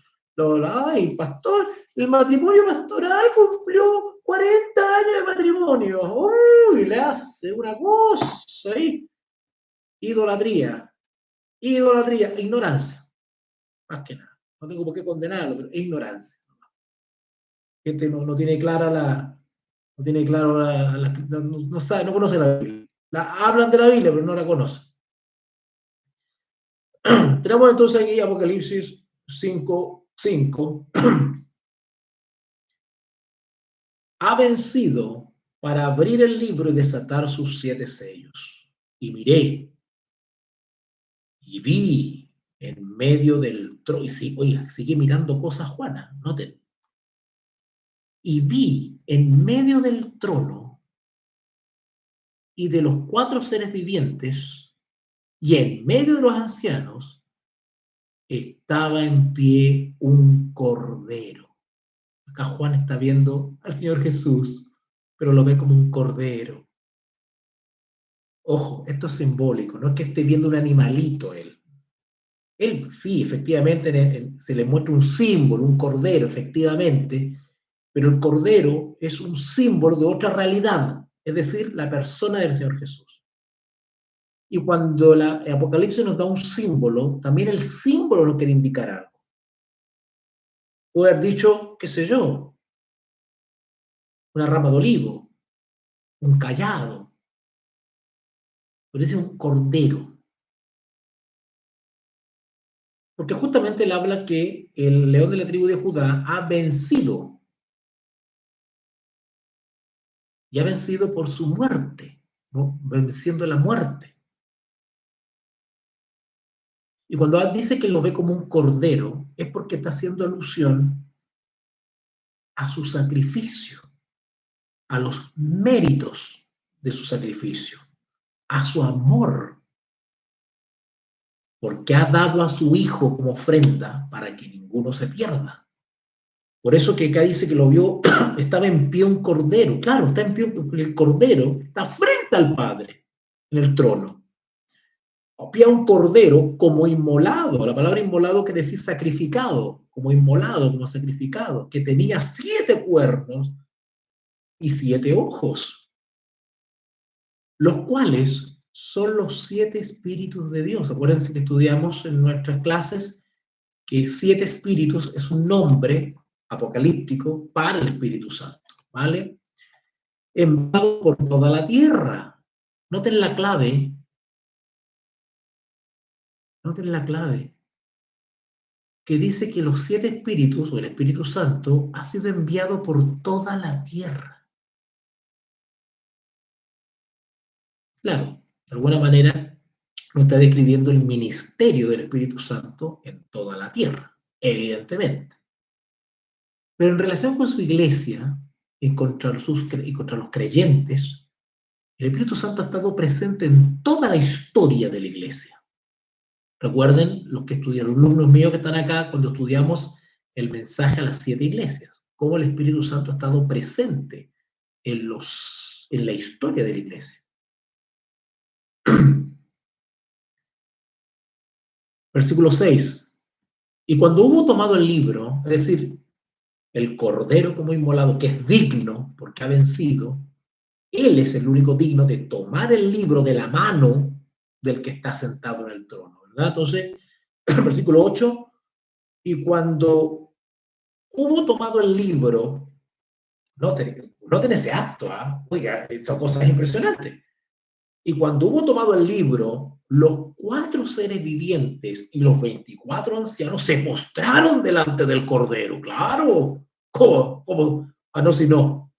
ay, pastor, el matrimonio pastoral cumplió 40 años de matrimonio. Uy, le hace una cosa ahí. Idolatría, ignorancia, más que nada. No tengo por qué condenarlo, pero ignorancia. Gente no tiene clara no tiene claro no sabe, no conoce la Biblia. Hablan de la Biblia, pero no la conocen. Tenemos entonces aquí Apocalipsis 5:5. Ha vencido para abrir el libro y desatar sus 7 sellos. Y miré, y vi en medio del trono, y sí, oiga, sigue mirando cosas, Juana, noten. Y vi en medio del trono y de los 4 seres vivientes, y en medio de los ancianos, estaba en pie un cordero. Acá Juan está viendo al Señor Jesús, pero lo ve como un cordero. Ojo, esto es simbólico, no es que esté viendo un animalito él. Él sí, efectivamente, se le muestra un símbolo, un cordero, efectivamente, pero el cordero es un símbolo de otra realidad, es decir, la persona del Señor Jesús. Y cuando la Apocalipsis nos da un símbolo, también el símbolo nos quiere indicar algo. Puede haber dicho, qué sé yo, una rama de olivo, un cayado, pero dice un cordero. Porque justamente él habla que el león de la tribu de Judá ha vencido, y ha vencido por su muerte, ¿no? Venciendo la muerte. Y cuando dice que lo ve como un cordero, es porque está haciendo alusión a su sacrificio, a los méritos de su sacrificio, a su amor, porque ha dado a su hijo como ofrenda para que ninguno se pierda. Por eso que acá dice que lo vio, estaba en pie un cordero. Claro, está en pie porque el cordero está frente al Padre en el trono. Pie un cordero como inmolado. La palabra inmolado quiere decir sacrificado, como inmolado, como sacrificado, que tenía 7 cuernos y 7 ojos, los cuales son los 7 espíritus de Dios. Acuérdense que estudiamos en nuestras clases que 7 espíritus es un nombre apocalíptico para el Espíritu Santo, ¿vale? Enviado por toda la tierra. Noten la clave. Noten la clave. Que dice que los 7 espíritus, o el Espíritu Santo, ha sido enviado por toda la tierra. Claro, de alguna manera nos está describiendo el ministerio del Espíritu Santo en toda la tierra, evidentemente. Pero en relación con su iglesia y contra los creyentes, el Espíritu Santo ha estado presente en toda la historia de la iglesia. Recuerden los que estudiaron, los alumnos míos que están acá, cuando estudiamos el mensaje a las 7 iglesias, cómo el Espíritu Santo ha estado presente en la historia de la iglesia. Versículo 6. Y cuando hubo tomado el libro, es decir, el cordero como inmolado, que es digno porque ha vencido, él es el único digno de tomar el libro de la mano del que está sentado en el trono, ¿verdad? Entonces, versículo 8, y cuando hubo tomado el libro, noten ese acto, ¿ah? Oiga, esta cosa es impresionante. Y cuando hubo tomado el libro, los 4 seres vivientes y los 24 ancianos se postraron delante del Cordero. Claro, ¿cómo? Ah, no, si no.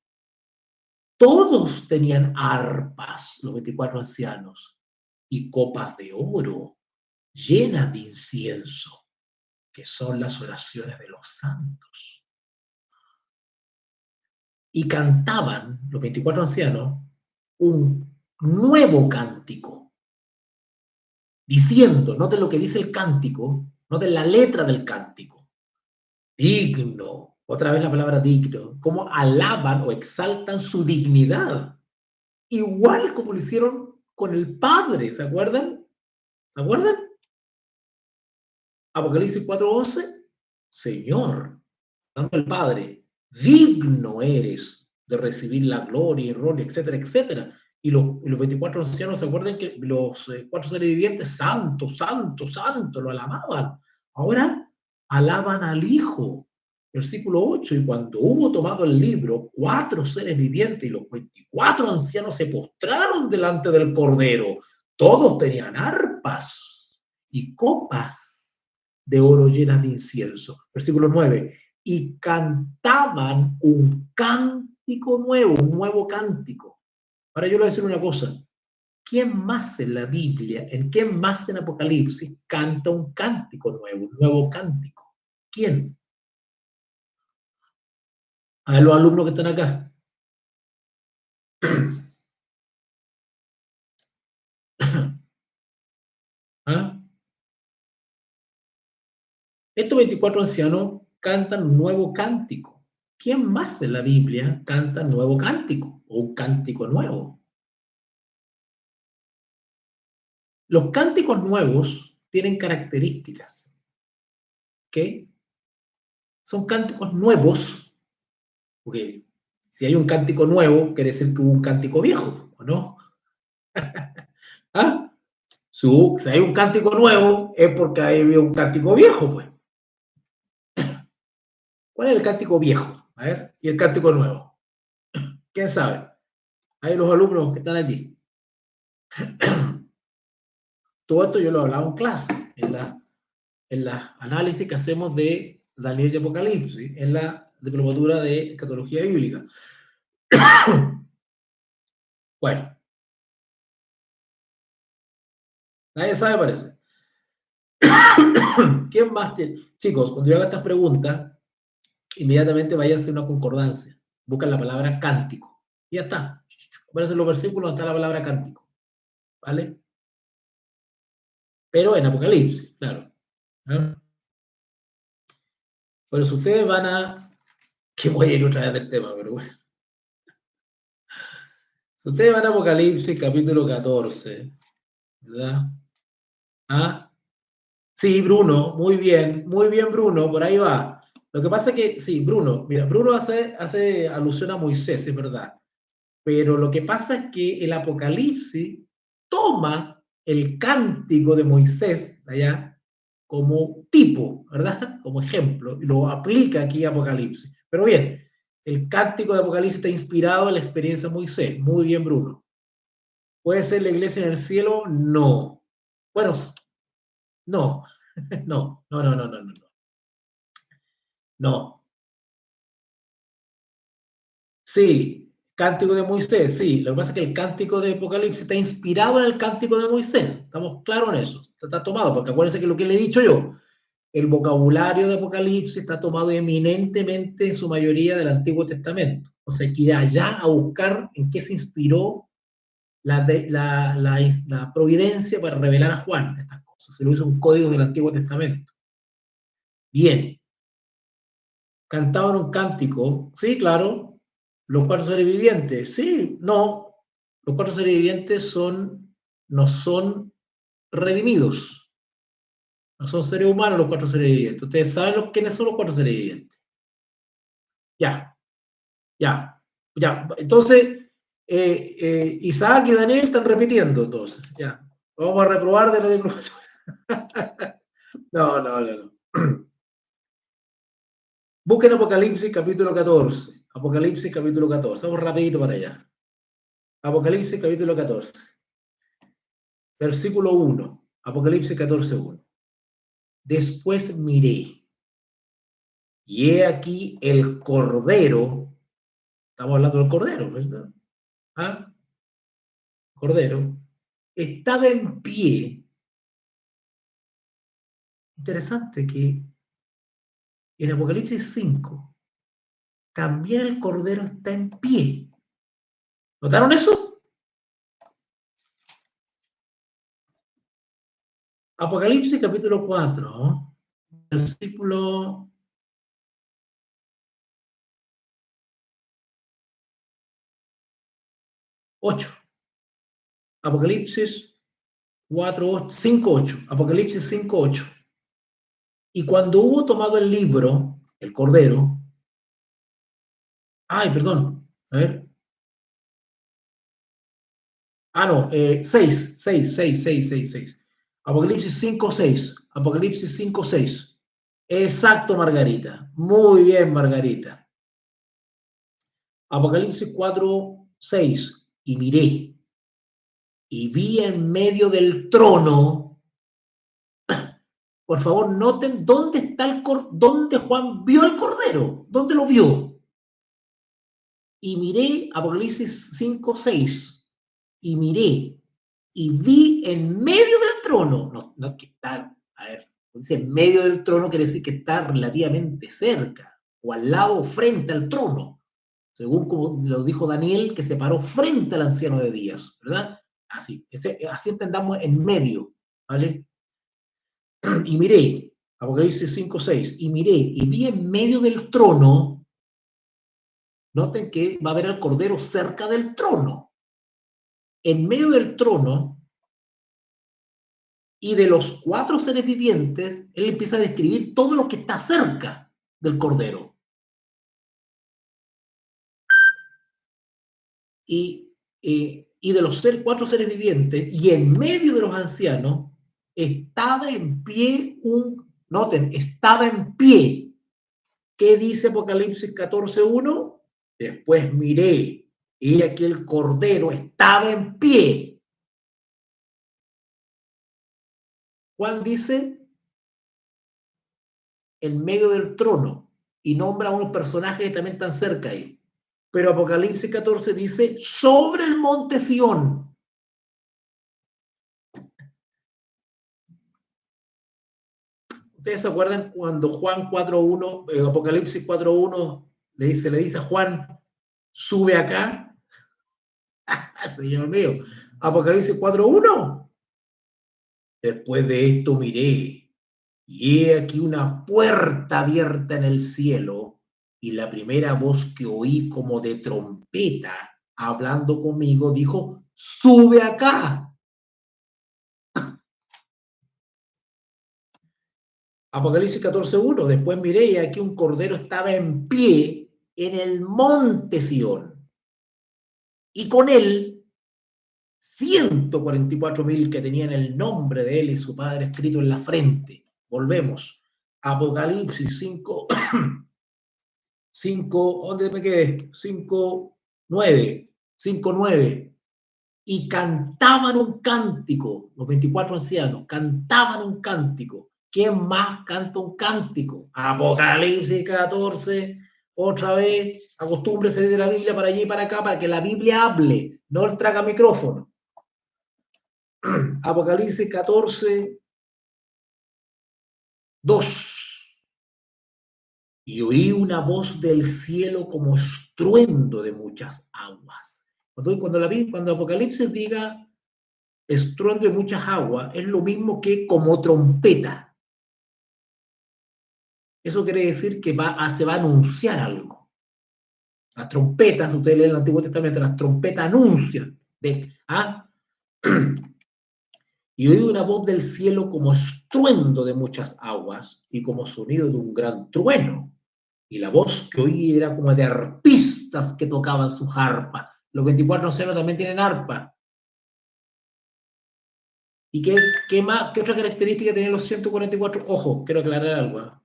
Todos tenían arpas, los 24 ancianos, y copas de oro llenas de incienso, que son las oraciones de los santos. Y cantaban, los 24 ancianos, un nuevo cántico, diciendo, noten lo que dice el cántico, noten la letra del cántico, digno, otra vez la palabra digno, cómo alaban o exaltan su dignidad, igual como lo hicieron con el Padre, ¿se acuerdan? ¿Se acuerdan? Apocalipsis 4:11, Señor, dando al Padre, digno eres de recibir la gloria y honor, etcétera, etcétera. Y los 24 ancianos, ¿se acuerdan que los 4 seres vivientes, santo, santo, santo, lo alababan? Ahora alaban al Hijo. Versículo 8, y cuando hubo tomado el libro, 4 seres vivientes y los 24 ancianos se postraron delante del Cordero. Todos tenían arpas y copas de oro llenas de incienso. Versículo 9, y cantaban un cántico nuevo, un nuevo cántico. Ahora yo le voy a decir una cosa. ¿Quién más en la Biblia, quién más en Apocalipsis canta un cántico nuevo, un nuevo cántico? ¿Quién? A ver, los alumnos que están acá. ¿Ah? Estos 24 ancianos cantan un nuevo cántico. ¿Quién más en la Biblia canta un nuevo cántico o un cántico nuevo? Los cánticos nuevos tienen características, ¿ok? Son cánticos nuevos, porque si hay un cántico nuevo, quiere decir que hubo un cántico viejo, ¿o no? ¿Ah? Si hay un cántico nuevo, es porque hay un cántico viejo, pues. ¿Cuál es el cántico viejo? A ver, y el cántico nuevo. ¿Quién sabe? Hay los alumnos que están aquí. Todo esto yo lo he hablado en clase, en la análisis que hacemos de Daniel y Apocalipsis, en la diplomatura de escatología bíblica. Bueno, nadie sabe, parece. ¿Quién más tiene? Chicos, cuando yo haga estas preguntas, inmediatamente vaya a hacer una concordancia. Buscan la palabra cántico. Y ya está. Aparecen los versículos donde está la palabra cántico. ¿Vale? Pero en Apocalipsis, claro. ¿Ah? Por eso ustedes van a... Que voy a ir otra vez del tema, pero bueno. Si ustedes van a Apocalipsis, capítulo 14, ¿verdad? ¿Ah? Sí, Bruno, muy bien, Bruno, por ahí va. Lo que pasa es que, sí, Bruno, mira, Bruno hace alusión a Moisés, es verdad, pero lo que pasa es que el Apocalipsis toma el cántico de Moisés, allá, como tipo, ¿verdad? Como ejemplo, y lo aplica aquí a Apocalipsis. Pero bien, el cántico de Apocalipsis está inspirado en la experiencia de Moisés. Muy bien, Bruno. ¿Puede ser la iglesia en el cielo? No. Bueno, no, no. No. Sí, cántico de Moisés, sí. Lo que pasa es que el cántico de Apocalipsis está inspirado en el cántico de Moisés. Estamos claros en eso. Está tomado, porque acuérdense que lo que le he dicho yo, el vocabulario de Apocalipsis está tomado eminentemente en su mayoría del Antiguo Testamento. O sea, hay que ir allá a buscar en qué se inspiró la providencia para revelar a Juan estas cosas. Se lo hizo un código del Antiguo Testamento. Bien. Cantaban un cántico, sí, claro. Los 4 seres vivientes, sí, no. Los 4 seres vivientes no son redimidos. No son seres humanos los 4 seres vivientes. Ustedes saben quiénes son los 4 seres vivientes. Ya, ya, ya. Entonces, Isaac y Daniel están repitiendo, entonces. Ya. Vamos a reprobar de lo de... No, no, no, no. Busquen Apocalipsis capítulo 14. Apocalipsis capítulo 14. Vamos rapidito para allá. Apocalipsis capítulo 14. Versículo 1. Apocalipsis 14, 1. Después miré, y he aquí el Cordero. Estamos hablando del Cordero, ¿verdad? ¿Ah? Cordero. Estaba en pie. Interesante que en Apocalipsis 5 también el Cordero está en pie. ¿Notaron eso? Apocalipsis capítulo 4, versículo 8. Apocalipsis 4, 5, 8. Apocalipsis 5, 8. Y cuando hubo tomado el libro, el Cordero, ay, perdón, a ver. Ah, no, 6, 6, 6, 6, 6, 6. Apocalipsis 5, 6. Apocalipsis 5, 6. Exacto, Margarita. Muy bien, Margarita. Apocalipsis 4, 6. Y miré, y vi en medio del trono. Por favor, noten dónde está dónde Juan vio el Cordero. ¿Dónde lo vio? Y miré, Apocalipsis 5, 6. Y miré, y vi en medio del trono. No, no es que está, a ver, dice en medio del trono quiere decir que está relativamente cerca, o al lado, frente al trono. Según como lo dijo Daniel, que se paró frente al anciano de días, ¿verdad? Así, así entendamos en medio, ¿vale? Y miré, Apocalipsis 5, 6, y miré, y vi en medio del trono. Noten que va a haber al Cordero cerca del trono. En medio del trono y de los 4 seres vivientes, él empieza a describir todo lo que está cerca del Cordero. Y de los 4 seres vivientes, y en medio de los ancianos, estaba en pie noten, estaba en pie. ¿Qué dice Apocalipsis 14:1? Después miré, y aquí el Cordero estaba en pie. Juan dice, en medio del trono, y nombra a unos personajes que también están cerca ahí. Pero Apocalipsis 14 dice, sobre el monte Sión. ¿Ustedes se acuerdan cuando Juan 4:1, Apocalipsis 4:1 le dice a Juan, sube acá? Señor mío, Apocalipsis 4:1. Después de esto miré, y he aquí una puerta abierta en el cielo, y la primera voz que oí como de trompeta hablando conmigo dijo, sube acá. Apocalipsis 14:1. Después miré y aquí un cordero estaba en pie en el monte Sión, y con él 144,000 que tenían el nombre de él y su padre escrito en la frente. Volvemos. Apocalipsis 5, 5, ¿dónde me quedé? 5, 9, 5, 9. Y cantaban un cántico, los 24 ancianos, cantaban un cántico. ¿Quién más canta un cántico? Apocalipsis 14, otra vez, acostúmbrese de la Biblia para allí y para acá, para que la Biblia hable, no el traga micrófono. Apocalipsis 14, 2. Y oí una voz del cielo como estruendo de muchas aguas. Cuando Apocalipsis diga estruendo de muchas aguas, es lo mismo que como trompeta. Eso quiere decir que se va a anunciar algo. Las trompetas, ustedes leen el Antiguo Testamento, las trompetas anuncian. Y oí una voz del cielo como estruendo de muchas aguas y como sonido de un gran trueno. Y la voz que oí era como de arpistas que tocaban sus arpas. Los 24 ancianos también tienen arpa. ¿Y qué otra característica tienen los 144? Ojo, quiero aclarar algo.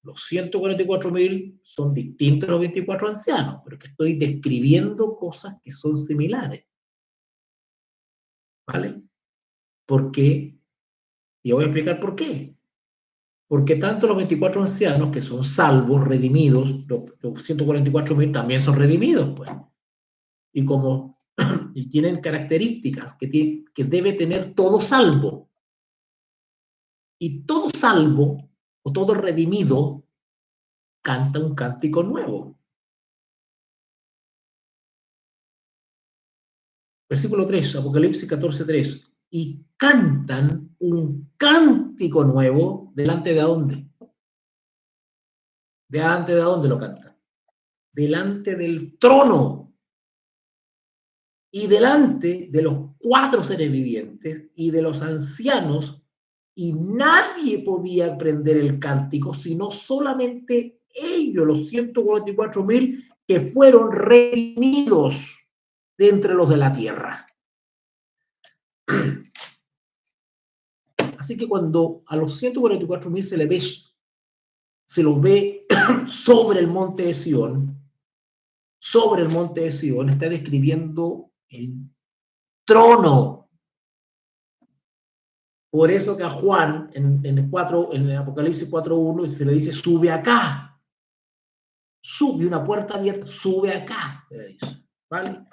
Los 144.000 son distintos a los 24 ancianos, pero que estoy describiendo cosas que son similares. ¿Vale? ¿Por qué? Y voy a explicar por qué. Porque tanto los 24 ancianos, que son salvos, redimidos, los 144.000 también son redimidos, pues. Y como y tienen características que debe tener todo salvo. Y todo salvo, o todo redimido, canta un cántico nuevo. Versículo 3, Apocalipsis 14:3. Y cantan un cántico nuevo, ¿delante de dónde? ¿Delante de dónde lo cantan? Delante del trono y delante de los 4 seres vivientes y de los ancianos, y nadie podía aprender el cántico, sino solamente ellos, los 144.000 que fueron redimidos de entre los de la tierra. Así que cuando a los 144.000 se los ve sobre el monte de Sión, está describiendo el trono. Por eso que a Juan, en el Apocalipsis 4:1, se le dice, sube acá. Sube, una puerta abierta, sube acá, se le dice. ¿Vale?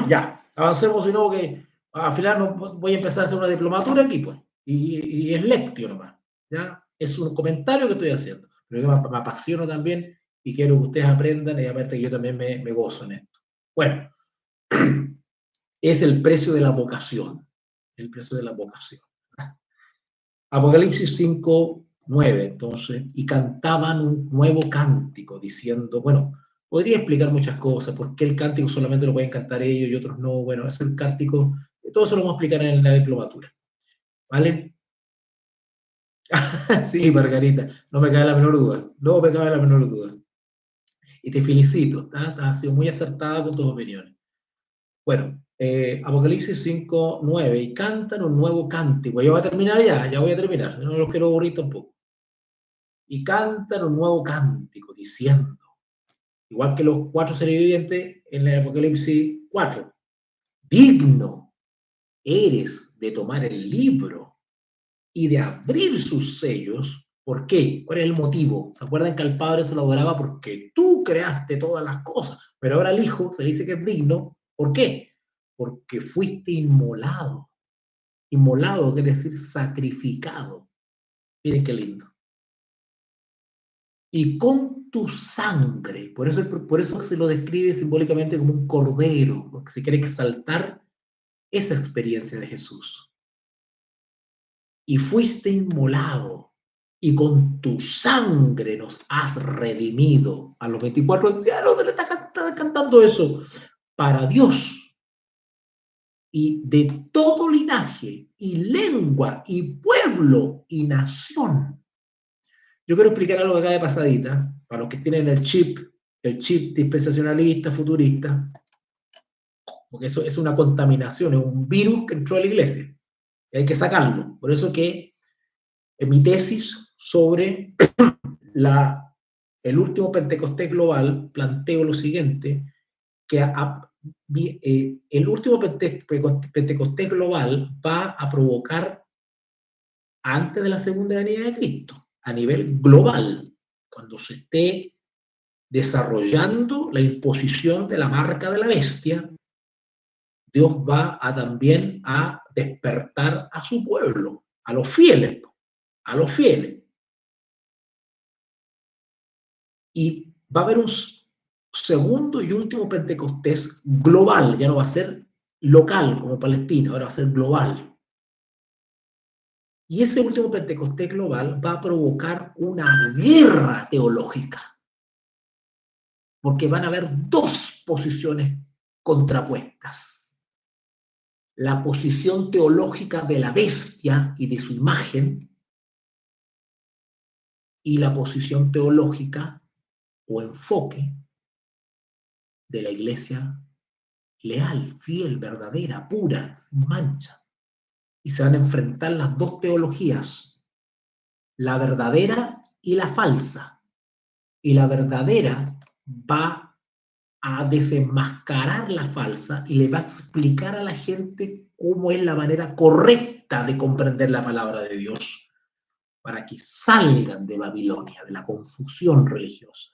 Ya, avancemos, sino que al final no voy a empezar a hacer una diplomatura aquí, pues. Y es lectio nomás. ¿Ya? Es un comentario que estoy haciendo. Pero yo me apasiono también y quiero que ustedes aprendan, y aparte que yo también me gozo en esto. Bueno, es el precio de la vocación. El precio de la vocación. Apocalipsis 5:9, entonces, y cantaban un nuevo cántico, diciendo, bueno, podría explicar muchas cosas, por qué el cántico solamente lo pueden cantar ellos y otros no, bueno, es el cántico, todo eso lo vamos a explicar en la diplomatura, ¿vale? Sí, Margarita, no me cabe la menor duda, no me cabe la menor duda. Y te felicito, has sido muy acertada con tus opiniones. Bueno, Apocalipsis 5:9, y cantan un nuevo cántico. Ya voy a terminar ya voy a terminar, no los quiero aburrir tampoco. Y cantan un nuevo cántico, diciendo, igual que los 4 seres vivientes en el Apocalipsis 4, digno eres de tomar el libro y de abrir sus sellos. ¿Por qué? ¿Cuál es el motivo? ¿Se acuerdan que al Padre se lo adoraba porque tú creaste todas las cosas? Pero ahora al Hijo se le dice que es digno. ¿Por qué? Porque fuiste inmolado. Inmolado quiere decir sacrificado. Miren qué lindo. Y con tu sangre, por eso se lo describe simbólicamente como un cordero, porque se quiere exaltar esa experiencia de Jesús. Y fuiste inmolado, y con tu sangre nos has redimido. A los 24 ancianos se le está cantando eso. Para Dios, y de todo linaje, y lengua, y pueblo, y nación. Yo quiero explicar algo acá de pasadita, para los que tienen el chip dispensacionalista, futurista, porque eso es una contaminación, es un virus que entró a la iglesia, y hay que sacarlo. Por eso que en mi tesis sobre el último Pentecostés global planteo lo siguiente, que el último Pentecostés global va a provocar antes de la segunda venida de Cristo, a nivel global, cuando se esté desarrollando la imposición de la marca de la bestia, Dios va también a despertar a su pueblo, a los fieles, Y va a haber un segundo y último Pentecostés global, ya no va a ser local como Palestina, ahora va a ser global. Y ese último Pentecostés global va a provocar una guerra teológica, porque van a haber 2 posiciones contrapuestas. la posición teológica de la bestia y de su imagen, y la posición teológica o enfoque de la iglesia leal, fiel, verdadera, pura, sin mancha. Y se van a enfrentar las dos teologías, la verdadera y la falsa. Y la verdadera va a desenmascarar la falsa y le va a explicar a la gente cómo es la manera correcta de comprender la palabra de Dios, para que salgan de Babilonia, de la confusión religiosa.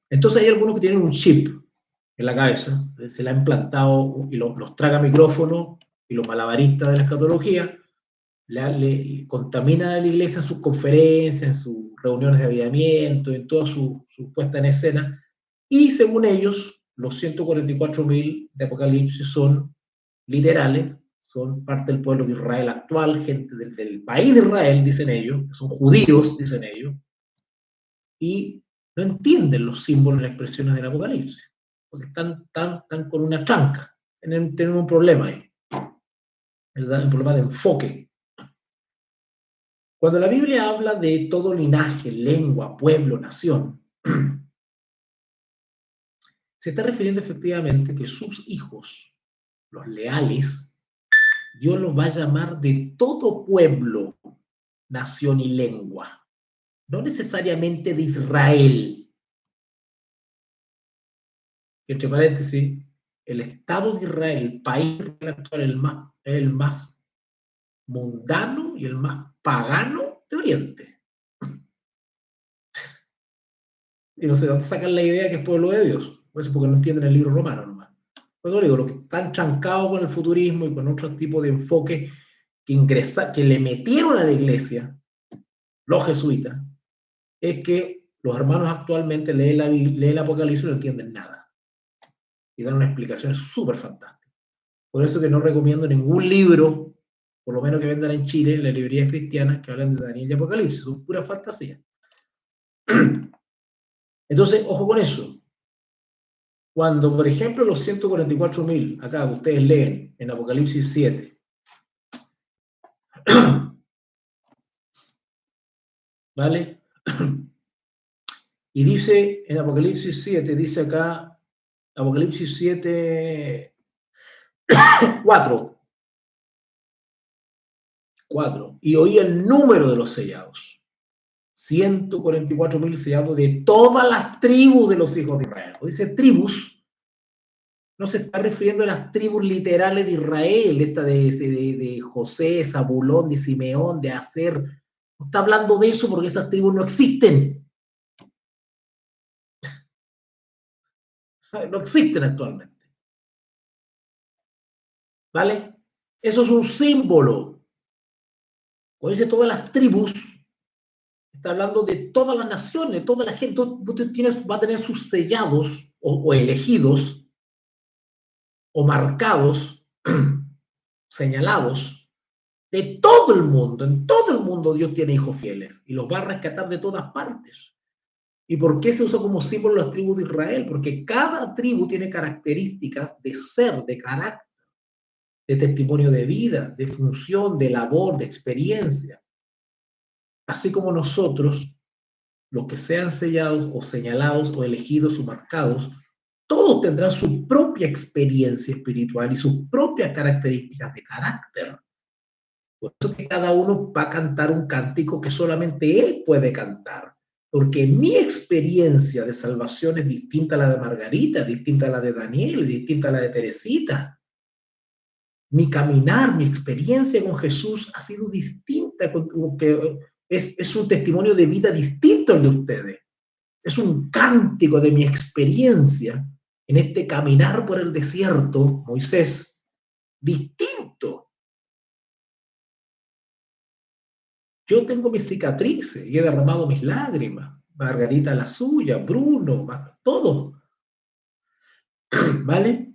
Entonces hay algunos que tienen un chip en la cabeza, se le ha implantado y los traga micrófono, y los malabaristas de la escatología le contaminan a la iglesia en sus conferencias, en sus reuniones de avivamiento, en toda su puesta en escena, y según ellos, los 144.000 de Apocalipsis son literales, son parte del pueblo de Israel actual, gente del país de Israel, dicen ellos, son judíos, dicen ellos, y no entienden los símbolos y las expresiones del Apocalipsis, porque están con una tranca, tienen un problema ahí, ¿verdad? Un problema de enfoque. Cuando la Biblia habla de todo linaje, lengua, pueblo, nación, se está refiriendo efectivamente que sus hijos, los leales, Dios los va a llamar de todo pueblo, nación y lengua, no necesariamente de Israel. Entre paréntesis, el Estado de Israel, el país actual, es el más mundano y el más pagano de Oriente. Y no sé de dónde sacan la idea que es pueblo de Dios, pues porque no entienden el libro romano nomás. Por eso digo, los que están trancados con el futurismo y con otro tipo de enfoque que le metieron a la iglesia, los jesuitas, es que los hermanos actualmente leen el Apocalipsis y no entienden nada. Y dan una explicación súper fantástica. Por eso que no recomiendo ningún libro, por lo menos que vendan en Chile, en las librerías cristianas, que hablan de Daniel y Apocalipsis. Son pura fantasía. Entonces, ojo con eso. Cuando, por ejemplo, los 144.000, acá que ustedes leen en Apocalipsis 7, ¿vale? Y dice en Apocalipsis 7, dice acá, Apocalipsis 7, 4. Y oí el número de los sellados. 144.000 sellados de todas las tribus de los hijos de Israel. O dice tribus, no se está refiriendo a las tribus literales de Israel, esta de José, Zabulón, de Simeón, de Aser. No está hablando de eso porque esas tribus no existen. No existen actualmente. ¿Vale? Eso es un símbolo. Cuando dice todas las tribus, está hablando de todas las naciones, toda la gente. Va a tener sus sellados o elegidos o marcados, señalados, de todo el mundo. En todo el mundo Dios tiene hijos fieles y los va a rescatar de todas partes. ¿Y por qué se usa como símbolo las tribus de Israel? Porque cada tribu tiene características de ser, de carácter, de testimonio de vida, de función, de labor, de experiencia. Así como nosotros, los que sean sellados o señalados o elegidos o marcados, todos tendrán su propia experiencia espiritual y sus propias características de carácter. Por eso que cada uno va a cantar un cántico que solamente él puede cantar. Porque mi experiencia de salvación es distinta a la de Margarita, distinta a la de Daniel, distinta a la de Teresita. Mi caminar, mi experiencia con Jesús ha sido distinta, es un testimonio de vida distinto al de ustedes. Es un cántico de mi experiencia en este caminar por el desierto, Moisés, distinto. Yo tengo mis cicatrices y he derramado mis lágrimas. Margarita la suya, Bruno, todos. ¿Vale?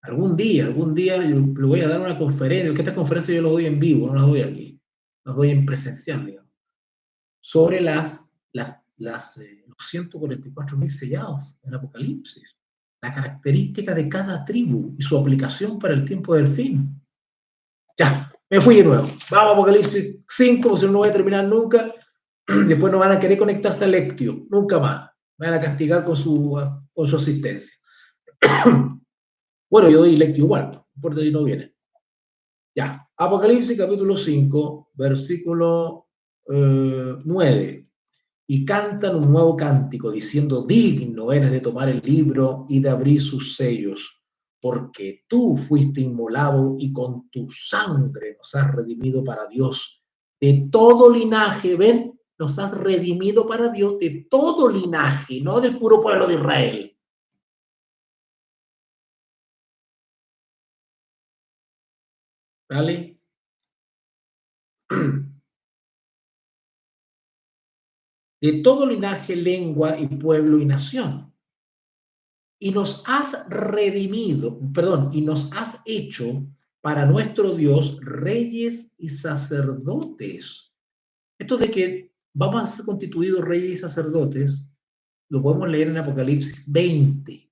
Algún día yo le voy a dar una conferencia, que esta conferencia yo la doy en vivo, no la doy aquí, la doy en presencial, digamos, sobre las los 144.000 sellados en Apocalipsis, la característica de cada tribu y su aplicación para el tiempo del fin. Ya, me fui de nuevo. Vamos a Apocalipsis 5, si no voy a terminar nunca. Después no van a querer conectarse a Lectio, nunca más. Me van a castigar con su asistencia. Bueno, yo doy Lectio igual, por ahí no viene. Ya, Apocalipsis capítulo 5, versículo 9. Y cantan un nuevo cántico, diciendo, digno eres de tomar el libro y de abrir sus sellos, porque tú fuiste inmolado y con tu sangre nos has redimido para Dios de todo linaje. ¿Ven? Nos has redimido para Dios de todo linaje, no del puro pueblo de Israel. ¿Vale? De todo linaje, lengua y pueblo y nación. Y nos has redimido, perdón, y nos has hecho para nuestro Dios reyes y sacerdotes. Esto de que vamos a ser constituidos reyes y sacerdotes, lo podemos leer en Apocalipsis 20.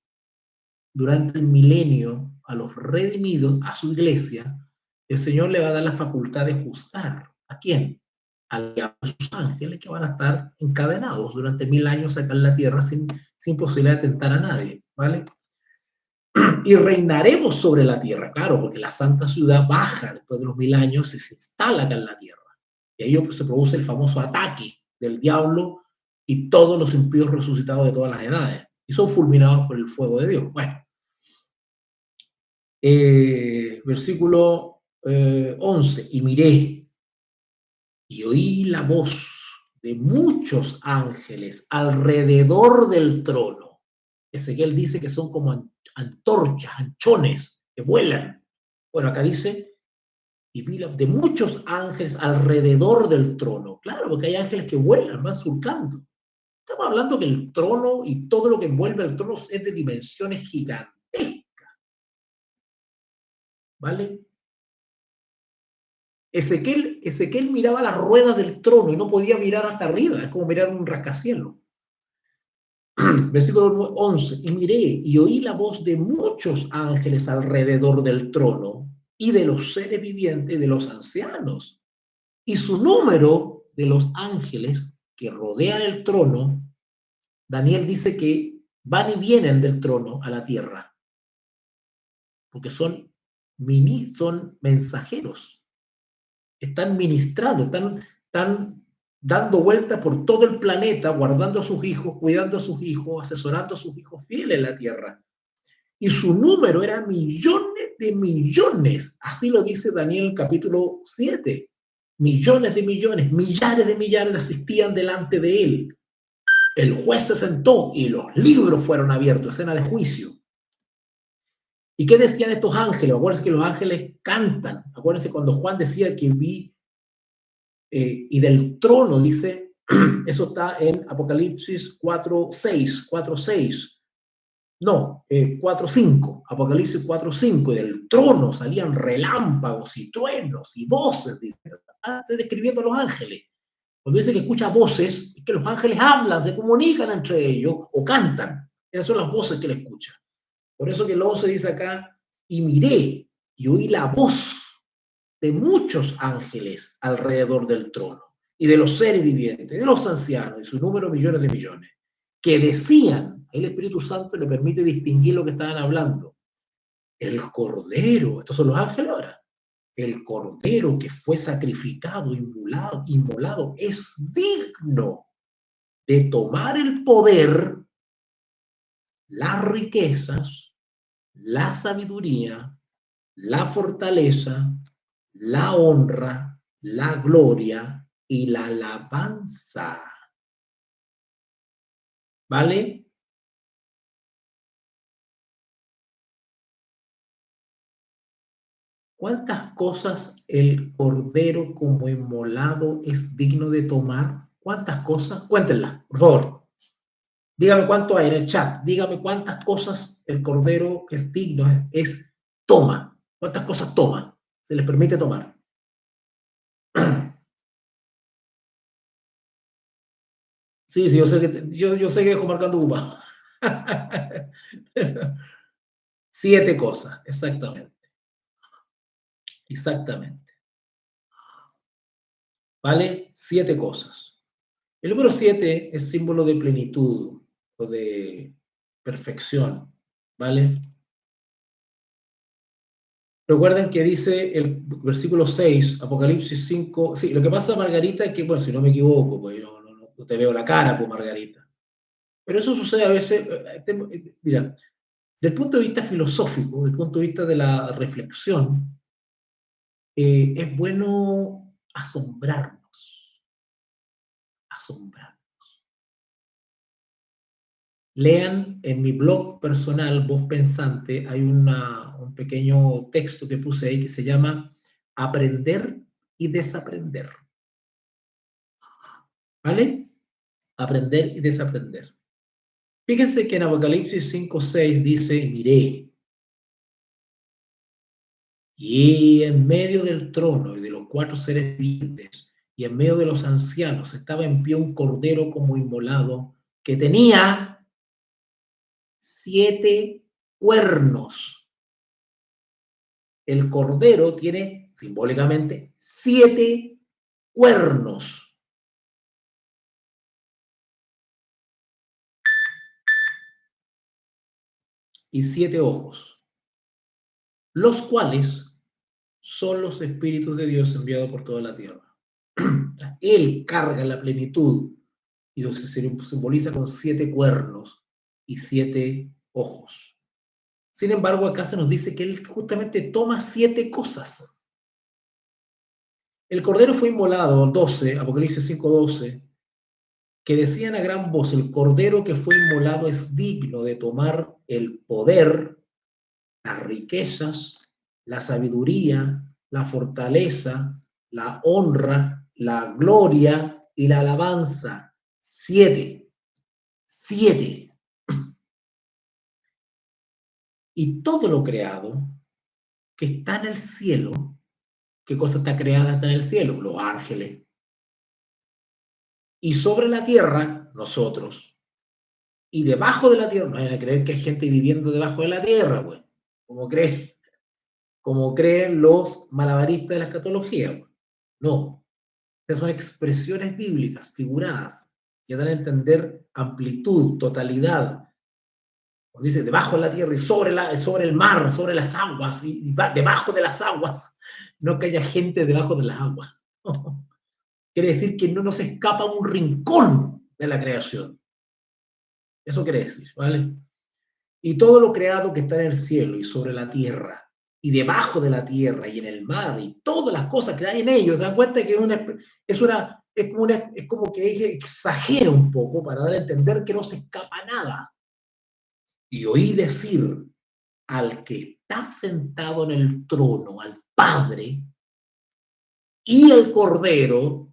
Durante el milenio, a los redimidos, a su iglesia, el Señor le va a dar la facultad de juzgar. ¿A quién? A sus ángeles, que van a estar encadenados durante 1000 años acá en la tierra sin posibilidad de tentar a nadie, ¿vale? Y reinaremos sobre la tierra, claro, porque la santa ciudad baja después de los 1000 años y se instala acá en la tierra. Y ahí pues, se produce el famoso ataque del diablo y todos los impíos resucitados de todas las edades. Y son fulminados por el fuego de Dios. Bueno, versículo 11. Y miré y oí la voz de muchos ángeles alrededor del trono. Ezequiel dice que son como antorchas, anchones que vuelan. Bueno, acá dice, y vi de muchos ángeles alrededor del trono. Claro, porque hay ángeles que vuelan, van surcando. Estamos hablando que el trono y todo lo que envuelve el trono es de dimensiones gigantescas. ¿Vale? Ezequiel miraba las ruedas del trono y no podía mirar hasta arriba. Es como mirar un rascacielos. Versículo 11. Y miré y oí la voz de muchos ángeles alrededor del trono y de los seres vivientes y de los ancianos. Y su número de los ángeles que rodean el trono, Daniel dice que van y vienen del trono a la tierra, porque son mensajeros, están ministrando, están dando vueltas por todo el planeta, guardando a sus hijos, cuidando a sus hijos, asesorando a sus hijos fieles en la tierra. Y su número era millones de millones, así lo dice Daniel capítulo 7. Millones de millones, millares de millares asistían delante de él. El juez se sentó y los libros fueron abiertos, escena de juicio. ¿Y qué decían estos ángeles? Acuérdense que los ángeles cantan. Acuérdense cuando Juan decía que vi y del trono, dice, eso está en Apocalipsis 4:6, 4:6. No, 4:5, Apocalipsis 4:5, y del trono salían relámpagos y truenos y voces, está describiendo a los ángeles. Cuando dice que escucha voces, es que los ángeles hablan, se comunican entre ellos o cantan. Esas son las voces que él escucha. Por eso que el 11 dice acá, y miré y oí la voz de muchos ángeles alrededor del trono y de los seres vivientes, de los ancianos, y su número millones de millones, que decían, el Espíritu Santo le permite distinguir lo que estaban hablando. El Cordero, estos son los ángeles ahora, el Cordero que fue sacrificado, inmolado, es digno de tomar el poder, las riquezas, la sabiduría, la fortaleza, la honra, la gloria y la alabanza. ¿Vale? ¿Cuántas cosas el Cordero como inmolado es digno de tomar? ¿Cuántas cosas? Cuéntenlas, por favor. Dígame cuánto hay en el chat. Dígame cuántas cosas el Cordero que es digno toma. ¿Cuántas cosas toma? Se les permite tomar. Sí, sí, yo sé que dejo marcando ocupado. 7 cosas, exactamente. Exactamente. ¿Vale? 7 cosas. El número 7 es símbolo de plenitud o de perfección. ¿Vale? Recuerden que dice el versículo 6, Apocalipsis 5. Sí, lo que pasa, Margarita, es que, bueno, si no me equivoco, pues no te veo la cara, pues, Margarita. Pero eso sucede a veces, mira, del punto de vista filosófico, del punto de vista de la reflexión, es bueno asombrarnos, asombrar. Lean en mi blog personal, Voz Pensante, hay un pequeño texto que puse ahí que se llama Aprender y Desaprender. ¿Vale? Aprender y desaprender. Fíjense que en Apocalipsis 5:6 dice, miré, y en medio del trono y de los 4 seres vivientes, y en medio de los ancianos, estaba en pie un cordero como inmolado, que tenía 7 cuernos. El cordero tiene, simbólicamente, 7 cuernos. Y 7 ojos, los cuales son los espíritus de Dios enviados por toda la tierra. Él carga la plenitud y se simboliza con 7 cuernos y 7 ojos. Sin embargo, acá se nos dice que él justamente toma 7 cosas. El cordero fue inmolado, 12, Apocalipsis 5:12, que decían a gran voz, el cordero que fue inmolado es digno de tomar el poder, las riquezas, la sabiduría, la fortaleza, la honra, la gloria y la alabanza. 7. 7. Y todo lo creado que está en el cielo, ¿qué cosa está creada está en el cielo? Los ángeles. Y sobre la tierra, nosotros. Y debajo de la tierra, no vayan a creer que hay gente viviendo debajo de la tierra, pues, como creen los malabaristas de la escatología. Pues. No, estas son expresiones bíblicas, figuradas, que dan a entender amplitud, totalidad. Cuando dice debajo de la tierra y sobre el mar, sobre las aguas, y debajo de las aguas, no que haya gente debajo de las aguas. Quiere decir que no nos escapa un rincón de la creación. Eso quiere decir, ¿vale? Y todo lo creado que está en el cielo y sobre la tierra, y debajo de la tierra y en el mar, y todas las cosas que hay en ellos, ¿se dan cuenta que es como que exagera un poco para dar a entender que no se escapa nada? Y oí decir al que está sentado en el trono, al Padre, y el Cordero,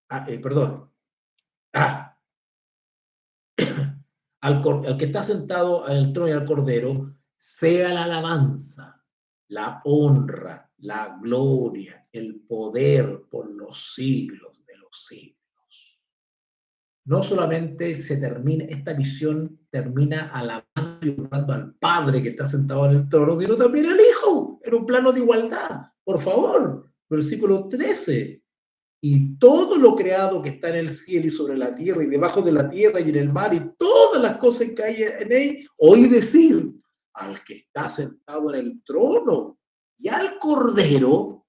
perdón, al que está sentado en el trono y al Cordero, sea la alabanza, la honra, la gloria, el poder por los siglos de los siglos. No solamente se termina, esta visión termina alabando y honrando al Padre que está sentado en el trono, sino también al Hijo, en un plano de igualdad. Por favor, versículo 13. Y todo lo creado que está en el cielo y sobre la tierra y debajo de la tierra y en el mar y todas las cosas que hay en él, oí decir al que está sentado en el trono y al Cordero,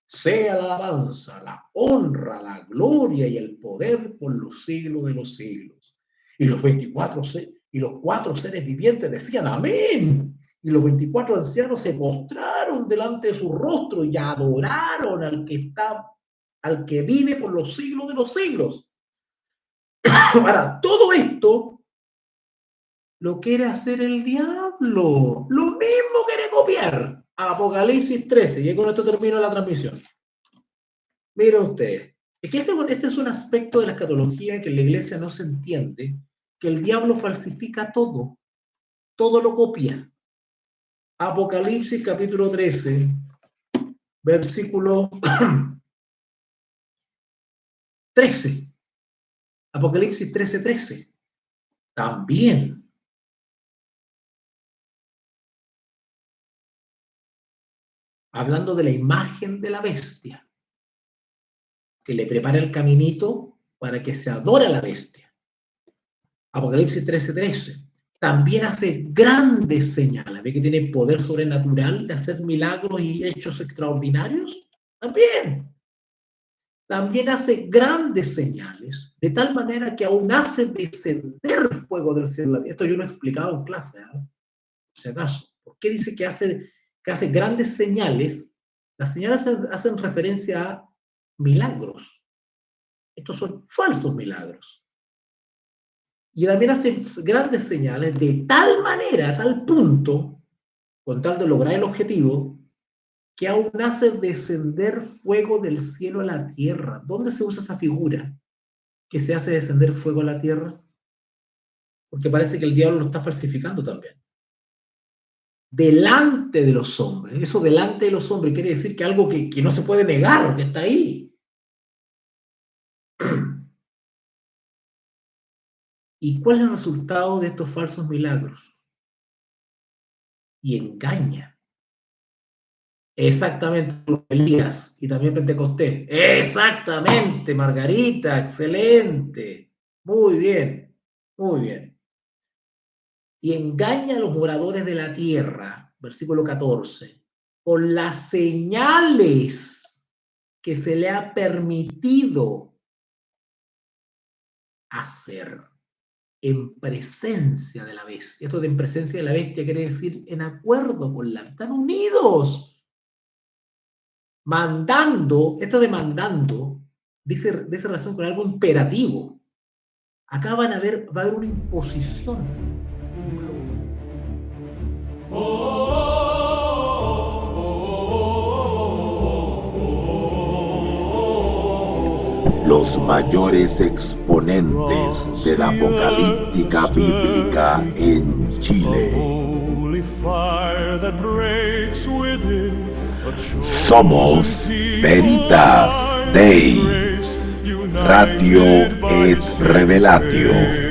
sea la alabanza, la honra, la gloria y el poder por los siglos de los siglos. Y los 4 seres vivientes decían amén. Y los 24 ancianos se postraron delante de su rostro y adoraron al que vive por los siglos de los siglos. Ahora, todo esto lo quiere hacer el diablo. Lo mismo quiere copiar. Apocalipsis 13. Y con esto termino la transmisión. Miren ustedes. Es que este es un aspecto de la escatología que en la iglesia no se entiende, que el diablo falsifica todo. Todo lo copia. Apocalipsis capítulo 13, versículo 13. Apocalipsis 13:13. También. Hablando de la imagen de la bestia, que le prepara el caminito para que se adore a la bestia. Apocalipsis 13:13. También hace grandes señales. ¿Ve que tiene poder sobrenatural de hacer milagros y hechos extraordinarios? También. También hace grandes señales, de tal manera que aún hace descender fuego del cielo a la tierra. Esto yo lo he explicado en clase, por si acaso. ¿Por qué dice que hace grandes señales? Las señales hacen referencia a milagros. Estos son falsos milagros. Y también hace grandes señales de tal manera, a tal punto, con tal de lograr el objetivo, que aún hace descender fuego del cielo a la tierra. ¿Dónde se usa esa figura? Que se hace descender fuego a la tierra. Porque parece que el diablo lo está falsificando también. Delante de los hombres. Eso delante de los hombres quiere decir que algo que no se puede negar, que está ahí. ¿Y cuál es el resultado de estos falsos milagros? Y engaña. Exactamente, Elías, y también Pentecostés. Exactamente, Margarita, excelente. Muy bien, muy bien. Y engaña a los moradores de la tierra, versículo 14, con las señales que se le ha permitido hacer en presencia de la bestia. Esto de en presencia de la bestia quiere decir en acuerdo con la... Están unidos. Mandando, esto de mandando, dice relación con algo imperativo. Acá va a haber una imposición. Los mayores exponentes de la apocalíptica bíblica en Chile. Somos Veritas Dei, Ratio et Revelatio.